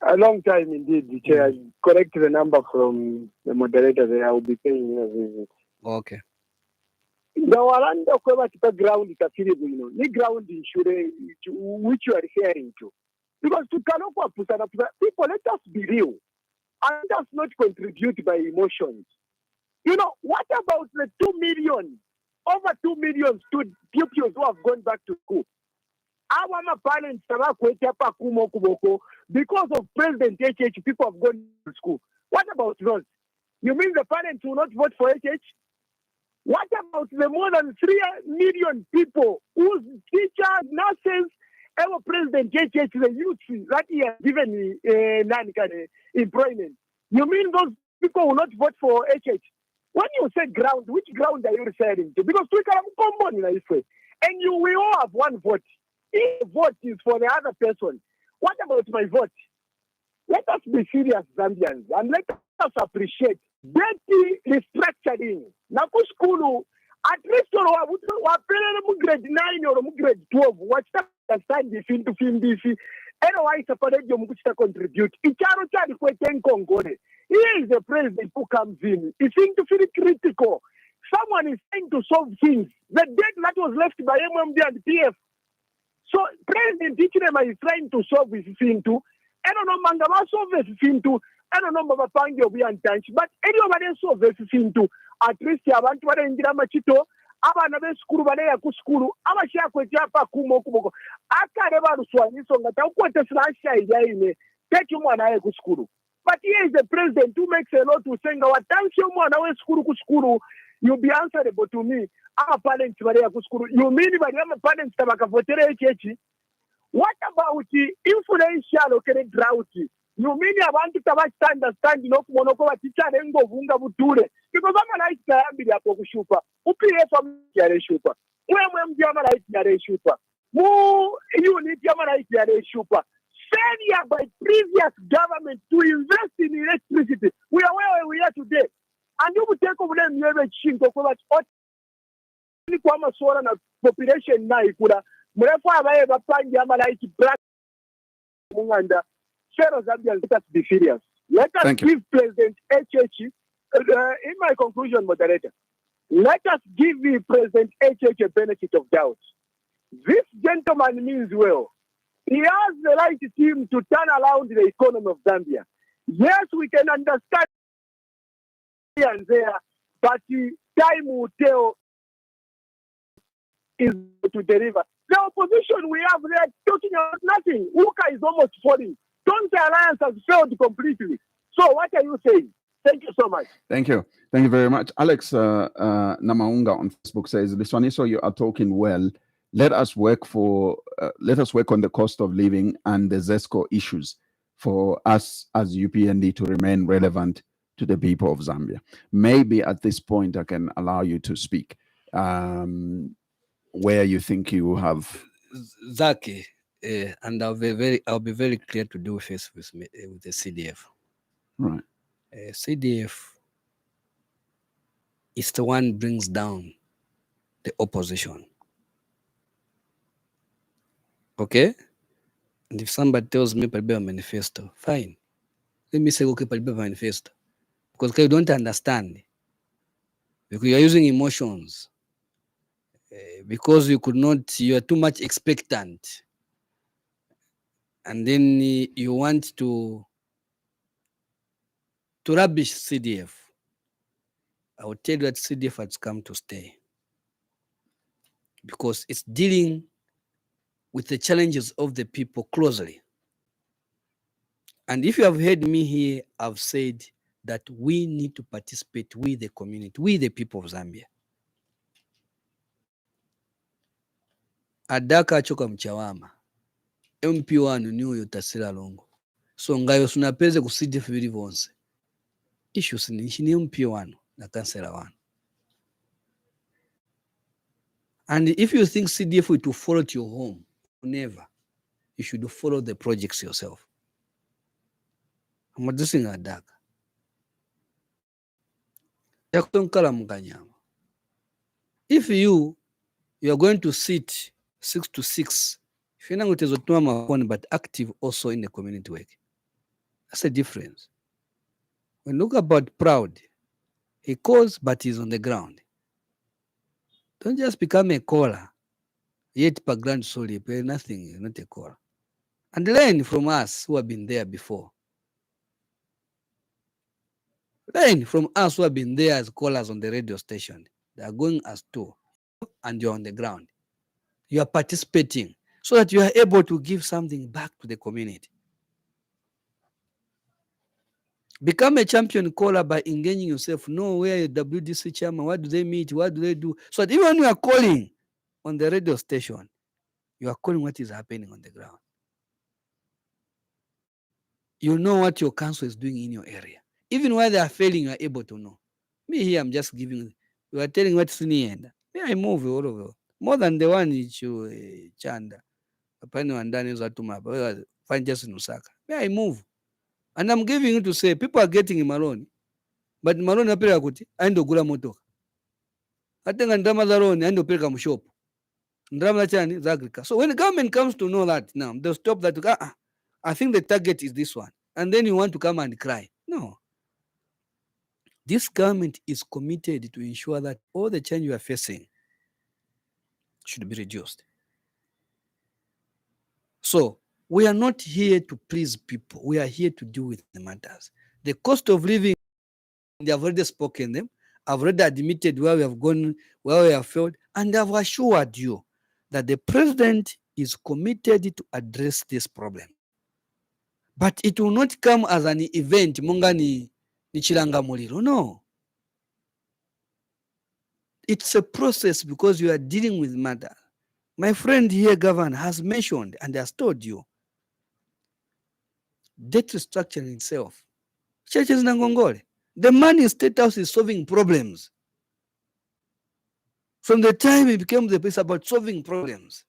A long time indeed, the Chair. Correct the number from the moderator there. I will be paying you a visit. Okay. The Walanda Kweba Kita ground is a terrible, the ground insurance which you are referring to. Because to Kanokwa Pusana, people, let us be real. And let us not contribute by emotions. What about the 2 million, over 2 million pupils who have gone back to school? Our parents because of President HH, people have gone to school. What about those? You mean the parents will not vote for HH? What about the more than 3 million people whose teachers, nurses, our President HH, the youth that he has given employment? You mean those people will not vote for HH? When you say ground, which ground are you referring to? Because we can come on this way. And you will all have one vote. If vote is for the other person, what about my vote? Let us be serious, Zambians, and let us appreciate dirty restructuring. Naku school, at least grade 9 or grade 12, what's that stand this into film this? Otherwise, a parade you must contribute. Icharo Chadi Kweten Kongone. He is the president who comes in. He seems to feel critical. Someone is trying to solve things. The debt that was left by MMD and PF. So President Ichirema is trying to solve this thing too. I don't know Mangama solve this thing too. I don't know Baba Pangi will be untouched. But anybody solve this thing too. At least you want to ingira machito. Abana be skulu bale ku skulu. Abashya kwetya pa kumo kuboko. Akareba Liswaniso ngata ukwete slasha ine. Take mwana ye ku skulu. But here is the president who makes a lot to saying our thank you mwana we skulu ku skulu. You'll be answerable to me. Our parents were there. You mean by the parents what about the influential drought? You mean I want to understand monoko teacher and go vunga buture because I'm like the Apokushupa. UPF from Yareshupa. When Yamara Yareshupa. Who you need Yamara Yareshupa. Failure by previous government to invest in electricity. We are where we are today. And you will take over them near the Chinko kwama swara na population na ikura mrefu abaye bapanja malaiki black munganda share Zambia. Let us be serious. Let us give President HH in my conclusion, moderator, let us give the President HH a benefit of doubt. This gentleman means well. He has the right team to turn around the economy of Zambia. Yes, we can understand here and there, but time will tell is to deliver. The opposition we have, they are talking about nothing. Uka is almost falling. Don't the alliance has failed completely. So what are you saying? Thank you so much. Thank you. Thank you very much. Alex Namaunga on Facebook says, Liswaniso, you are talking well. Let us work on the cost of living and the ZESCO issues for us as UPND to remain relevant to the people of Zambia. Maybe at this point I can allow you to speak where you think you have. Zaki, and I'll be very clear to do first with the CDF. Right. CDF is the one brings down the opposition. Okay? And if somebody tells me Palibe manifesto, fine. Let me say, okay, Palibe manifesto. Because you don't understand. Because you're using emotions. Because you are too much expectant. And then you want to rubbish CDF. I will tell you that CDF has come to stay. Because it's dealing with the challenges of the people closely. And if you have heard me here, I've said that we need to participate with the community, with the people of Zambia. Adaka achoka mchawama. MP wanu ni uyo tasira longo. So ngayo sunapeze ku CDF vili vonse. Issues ni MP wanu na kansela wanu. And if you think CDF will to follow to your home, never. You should follow the projects yourself. I'm addressing Adaka. If you are going to sit 6 to 6, if you're not but active also in the community work, that's a difference. When look about Proud, he calls but he's on the ground. Don't just become a caller, yet per grand solely, pay nothing, you're not a caller. And learn from us who have been there before. Learn from us who have been there as callers on the radio station. They are going as two, and you're on the ground. You are participating so that you are able to give something back to the community. Become a champion caller by engaging yourself. Know where your WDC chairman, what do they meet, what do they do? So that even when you are calling on the radio station, you are calling what is happening on the ground. You know what your council is doing in your area. Even while they are failing, you are able to know. Me here, I'm just giving, you are telling what's in the end. Me, I move all over. More than the one you Chanda. Find just in Osaka. Me, I move. And I'm giving you to say, people are getting him alone. But Malone apira kuti, ando gula motoka. Atenga ndama za roni, ando peleka mshopo. Ndama chani, za agrika. So when the government comes to know that now, they'll stop that. I think the target is this one. And then you want to come and cry. No. This government is committed to ensure that all the change you are facing should be reduced. So we are not here to please people. We are here to deal with the matters. The cost of living, they have already spoken them. I've already admitted where we have gone, where we have failed, and I've assured you that the president is committed to address this problem. But it will not come as an event, Mungani Nichilanga Muliro. No. It's a process because you are dealing with matter. My friend here, Governor, has mentioned and has told you debt restructuring itself. Churches Nangongole. The man in State House is solving problems. From the time he became the place about solving problems.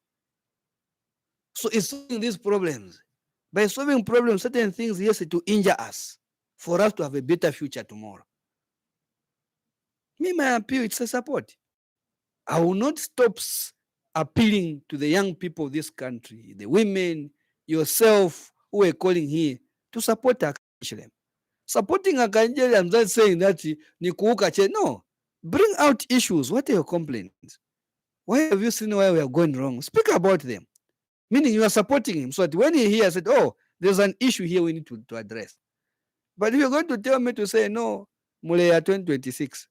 So it's solving these problems. By solving problems, certain things, yes, to injure us, for us to have a better future tomorrow. Me, my appeal, it's a support. I will not stop appealing to the young people of this country, the women, yourself, who are calling here, to support Akanjelem. Supporting Akanjelem, I'm not saying that no. Bring out issues. What are your complaints? Why have you seen where we are going wrong? Speak about them. Meaning you are supporting him. So that when he hears it, oh, there's an issue here we need to address. But if you're going to tell me to say, no, Muleya 2026,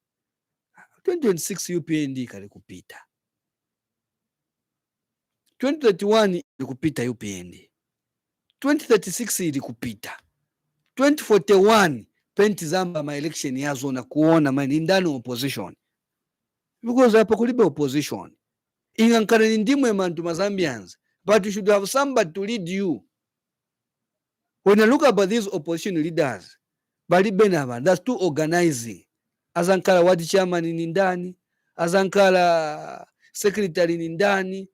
2026 UPND kalikupita. 2031 ilikupita UPND. 2036 ilikupita. 2041 penti Zambia my election yazo na kuona mani ndani opposition. Because hapo kulibe opposition. Ingankare ndimwe mantu Zambians. But you should have somebody to lead you. When you look about these opposition leaders, balibe n'abantu. That's too organizing. Azankala ward chairman ni ndani, azankala secretary ni ndani.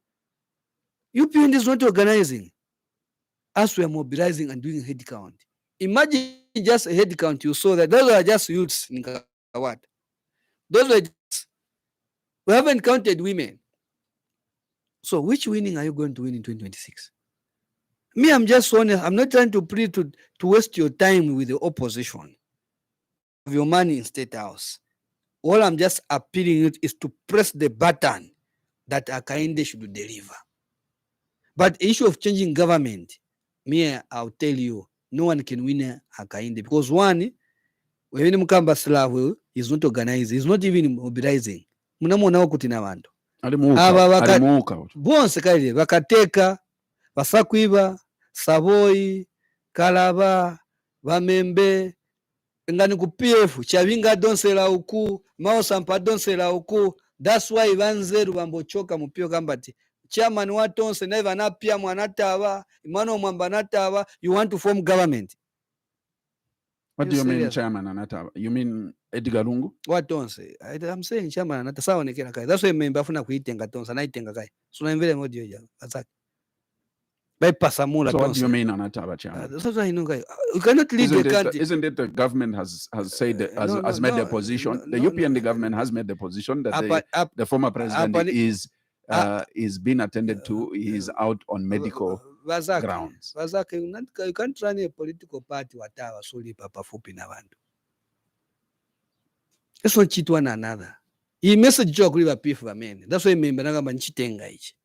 UPND is not organizing. As we are mobilizing and doing head count. Imagine just a head count, you saw that those are just youths in Kawat. Those were just, we haven't counted women. So which winning are you going to win in 2026? Me, I'm just honest. I'm not trying to plead to waste your time with the opposition. Of your money in State House. All I'm just appealing it is to press the button that Akainde should deliver. But the issue of changing government, me, I'll tell you, no one can win Akainde. Because one, when Mukamba Slavu is not organizing, he's not even mobilizing. Munamona wakutina bantu. Alimuka. Bonse kaile, bakateka, basakwiba, Savoy, Kalaba, Bamembe, ngani ku PF, Chavinga donsela uku, Mao Sampa donsela uku. That's why Vanzeru bambochoka mupio kambati. Chairman watonse na ivana pia mwanataba, Imano mwamba nataba, you want to form government. What do you mean, Chairman Anataba? You mean Edgar Lungu? Watonse. I'm saying Chairman Anataba. Sawa nekela kai. That's why member afuna kuitenga tonsa, na itenga kai. So na mvele modio ya. Azaki. So what do you mean Anataba, Chairman? That's what I know guy. You cannot lead the country. Isn't it the government has said, has made the position, the UPND government has made the position that the former president is being attended to, he is out on medical grounds. You can't run a political party watawa soli papa fupi na bantu. Let's not cheat one another. He message joke liva pifu wa mene. That's why member nagamba nchitenga ichi.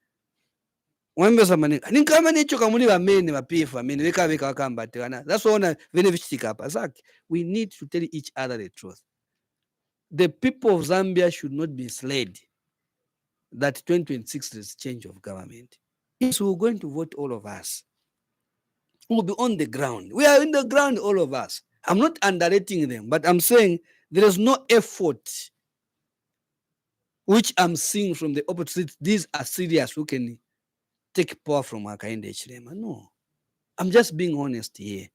Wambesa manika. Ninkama nicho kamuli wa mene wa pifu wa mene. Weka wakamba tewana. That's why ona vene vichitika hapa. Zaki, we need to tell each other the truth. The people of Zambia should not be misled that 2026 is change of government. Yes, we're going to vote, all of us. We'll be on the ground. We are in the ground, all of us. I'm not underrating them, but I'm saying there is no effort which I'm seeing from the opposite. These are serious who can take power from Akainde Chilema. No. I'm just being honest here.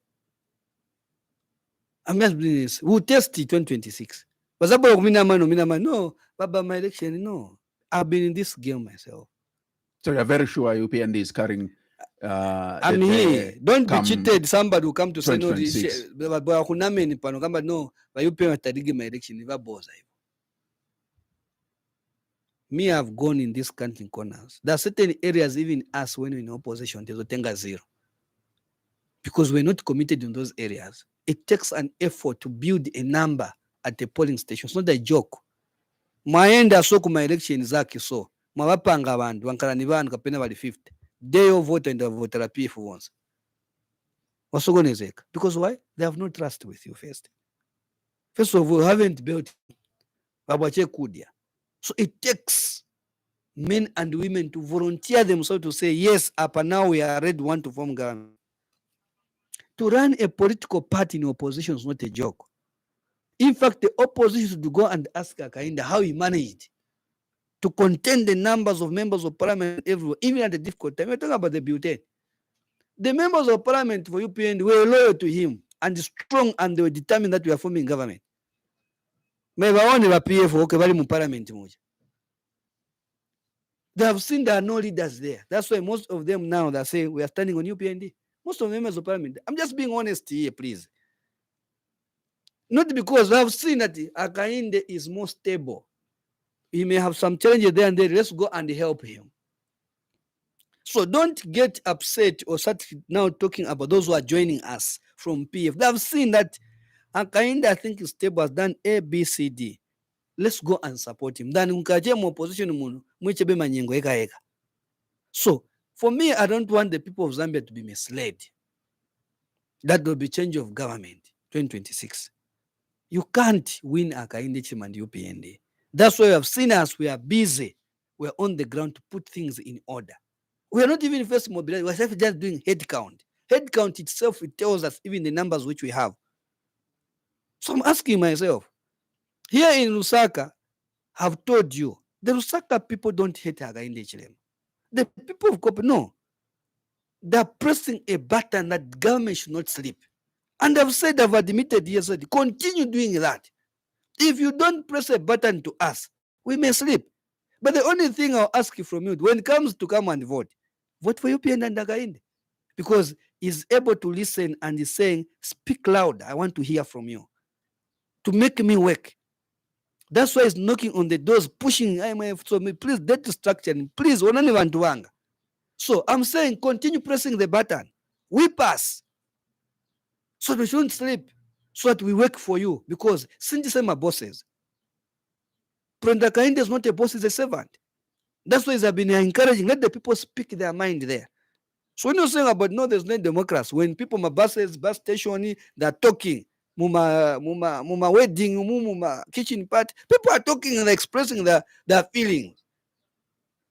I'm just being honest. We'll test it 2026. No, Baba, my election, no. I've been in this game myself. So you're very sure UPND is carrying I'm here. Don't be cheated. Somebody will come to say no. Me, I've gone in these country corners. There are certain areas, even us, when we're in opposition, there's a tenga zero. Because we're not committed in those areas. It takes an effort to build a number at the polling station. It's not a joke. Maenda so kuma election zaki so. Mawapanga bandu wankalani bandu kapena bali 50. They all vote and vote therapy for once. Because why? They have no trust with you first. First of all, haven't built Babache Kudia. So it takes men and women to volunteer themselves to say, yes, up and now we are ready want to form government. To run a political party in opposition is not a joke. In fact, the opposition should go and ask Akainde how he managed to contain the numbers of members of parliament everywhere, even at the difficult time. We're talking about the bulletin. The members of parliament for UPND were loyal to him and strong, and they were determined that we are forming government. They have seen there are no leaders there. That's why most of them now they're saying we are standing on UPND. Most of the members of parliament. I'm just being honest here, please. Not because I have seen that Akainde is more stable. He may have some challenges there and there. Let's go and help him. So don't get upset or start now talking about those who are joining us from PF. They have seen that Akainde, I think, is stable, has done A, B, C, D. Let's go and support him. Then opposition. So for me, I don't want the people of Zambia to be misled. That will be change of government 2026. You can't win Akainde Chima and UPND. That's why you have seen us. We are busy. We are on the ground to put things in order. We are not even first mobilizing. We're just doing head count. Head count itself, it tells us even the numbers which we have. So I'm asking myself, here in Lusaka, I've told you, the Lusaka people don't hate Akainde Chilema. The people of Kope, no. They're pressing a button that government should not sleep. And I've admitted yesterday, continue doing that. If you don't press a button to us, we may sleep. But the only thing I'll ask you from you, when it comes to come and vote for UPND and Ndagainde. Because he's able to listen and he's saying, speak loud. I want to hear from you. To make me work. That's why he's knocking on the doors, pushing IMF. So please, that distraction. Please, wanga. So I'm saying, continue pressing the button. We pass. So we shouldn't sleep. So that we work for you. Because since the same bosses. Ndagainde is not a boss, he's a servant. That's why he's been encouraging. Let the people speak their mind there. So when you're saying about no, there's no democracy, when people my buses, bus station, they're talking, muma wedding, muma kitchen party, people are talking and expressing their feelings.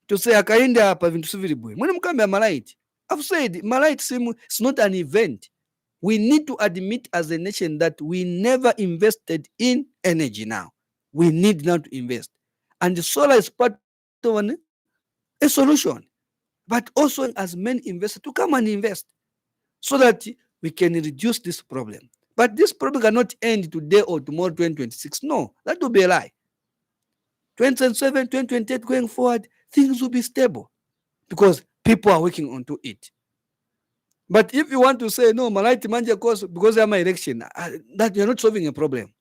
To say akaenda hapa vintu sivili bwe. Mwene mkambe Malait. I've said Malait it's not an event. We need to admit as a nation that we never invested in energy now. We need now to invest. And the solar is part of a solution. But also as men investors to come and invest so that we can reduce this problem. But this problem cannot end today or tomorrow, 2026. No, that will be a lie. 2027, 2028 going forward, things will be stable because people are working onto it. But if you want to say, no, Malaiti Manja cause because I'm an election, that you're not solving a problem.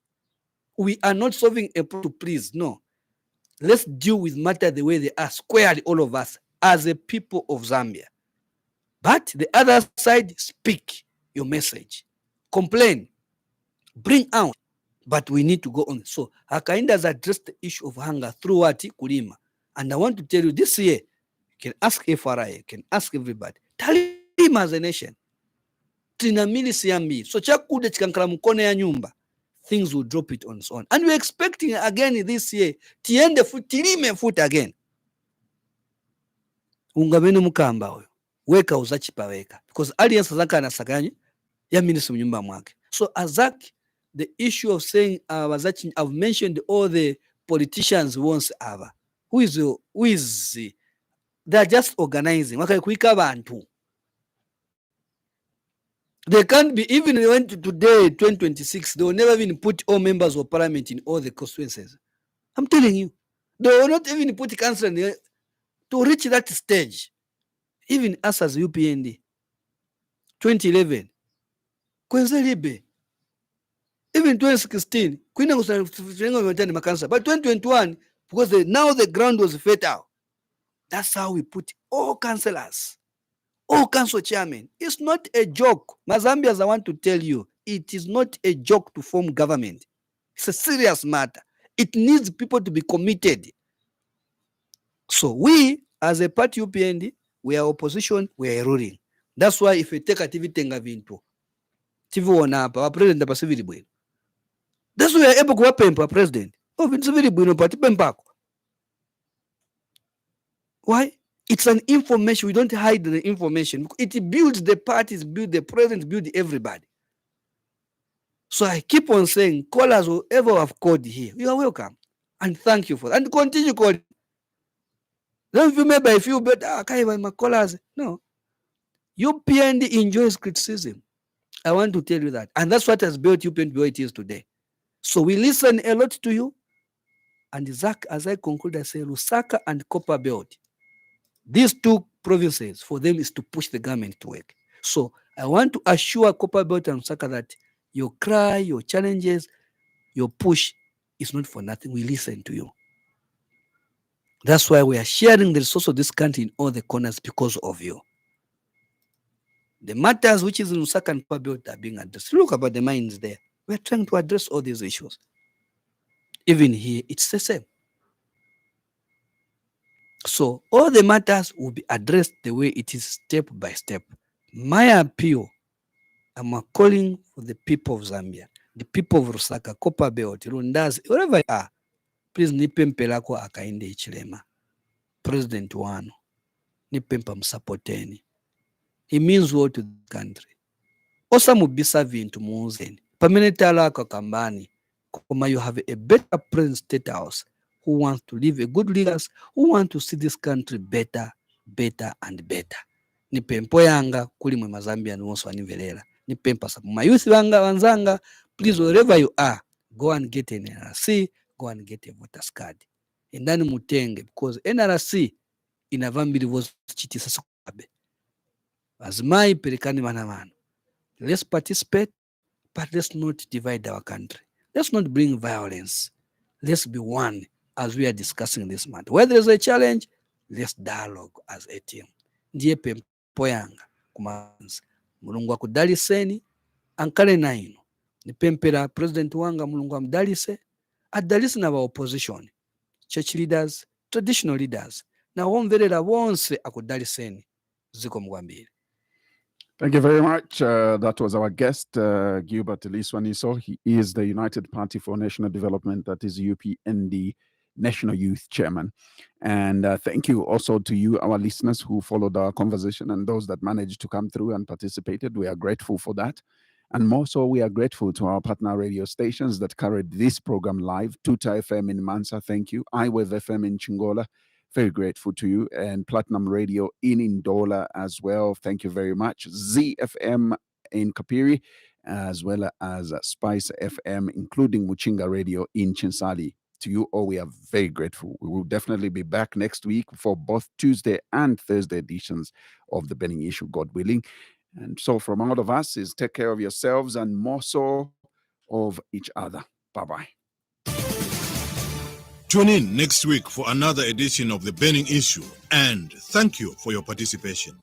We are not solving a problem to please. No. Let's deal with matter the way they are, squarely, all of us, as a people of Zambia. But the other side, speak your message. Complain. Bring out. But we need to go on. So Hakainde has addressed the issue of hunger through what Kulima. And I want to tell you this year, you can ask FRI, you can ask everybody. Talima as a nation. Trinamili siambi. So chakude chikankala mukone ya nyumba. Things will drop it on its own. And we're expecting again this year, tiende foot, tilime foot again. Ungabene mukamba hoyo. Weka uzachipa weka. Because alliance zaka anasakanya ya minister mnyumba mwake. So Azak, the issue of saying I've mentioned all the politicians once ever. Who is they're just organizing. Wakaikuika bantu. They can't be, even when today, 2026, they will never even put all members of parliament in all the constituencies. I'm telling you. They will not even put council to reach that stage. Even us as UPND. 2011. Kwenzelibe. Even 2016. But 2021, because now the ground was fertile. That's how we put all councillors. Oh, council chairman, it's not a joke. Mazambians, I want to tell you, it is not a joke to form government. It's a serious matter. It needs people to be committed. So we, as a party UPND, we are opposition, we are ruling. That's why if you take a TV tenga vinto, TV wanapa, our president apa civil bueno. That's why we are able to pempa president. Oh, vinto civil bueno party pempako. Why? It's an information. We don't hide the information. It builds the parties, build the president, build everybody. So I keep on saying, callers, whoever have called here, you are welcome. And thank you for that. And continue calling. Don't feel maybe I feel better. I can't even my callers. No. UPND enjoys criticism. I want to tell you that. And that's what has built UPND where it is today. So we listen a lot to you. And Zach, as I conclude, I say Lusaka and Copper Belt. These two provinces, for them, is to push the government to work. So I want to assure Copper Belt and Lusaka that your cry, your challenges, your push is not for nothing. We listen to you. That's why we are sharing the resource of this country in all the corners because of you. The matters which is in Lusaka and Copper Belt are being addressed. Look about the mines there. We are trying to address all these issues. Even here, it's the same. So all the matters will be addressed the way it is step by step. My appeal, I'm calling for the people of Zambia, the people of Lusaka, Copper Belt, Rundazi, wherever you are, please nipempelako Hakainde Hichilema. President wano. Nipempa msupporteni. He means well to the country. Osa mubisa vintu muuzeni. Pamenetala kwa kambani. Koma you have a better present state house who wants to live a good leaders, who want to see this country better, better and better. Nipempo yanga kuli mwe Mazambia nuonso anivelela. nipempa sababu mayouth wanzanga, please wherever you are, go and get an NRC, go and get a voters card. Endani mutenge, because NRC inavambiri vozi chitisa sukabe. Azimai perikani manamano. Let's participate, but let's not divide our country. Let's not bring violence. Let's be one as we are discussing this matter. Where there is a challenge, let's dialogue as a team. Ndiye pempo yanga kumanzi. Mulungu akudaliseni, ankale na ino. Nipempera president wanga mulungu amdalise, adalise na wa opposition, church leaders, traditional leaders. Na womverera wonse akudaliseni. Ziko mwambiri. Thank you very much. That was our guest, Gilbert Liswaniso. He is the United Party for National Development, that is UPND National Youth Chairman. And thank you also to you, our listeners who followed our conversation, and those that managed to come through and participated. We are grateful for that. And more so, we are grateful to our partner radio stations that carried this program live. Tuta FM in Mansa, thank you. iWave FM in Chingola. Very grateful to you. And Platinum Radio in Ndola as well. Thank you very much. ZFM in Kapiri, as well as Spice FM, including Muchinga Radio in Chinsali. To you all, we are very grateful. We will definitely be back next week for both Tuesday and Thursday editions of The Burning Issue, God willing. And so from all of us is take care of yourselves and more so of each other. Bye-bye. Tune in next week for another edition of The Burning Issue, and thank you for your participation.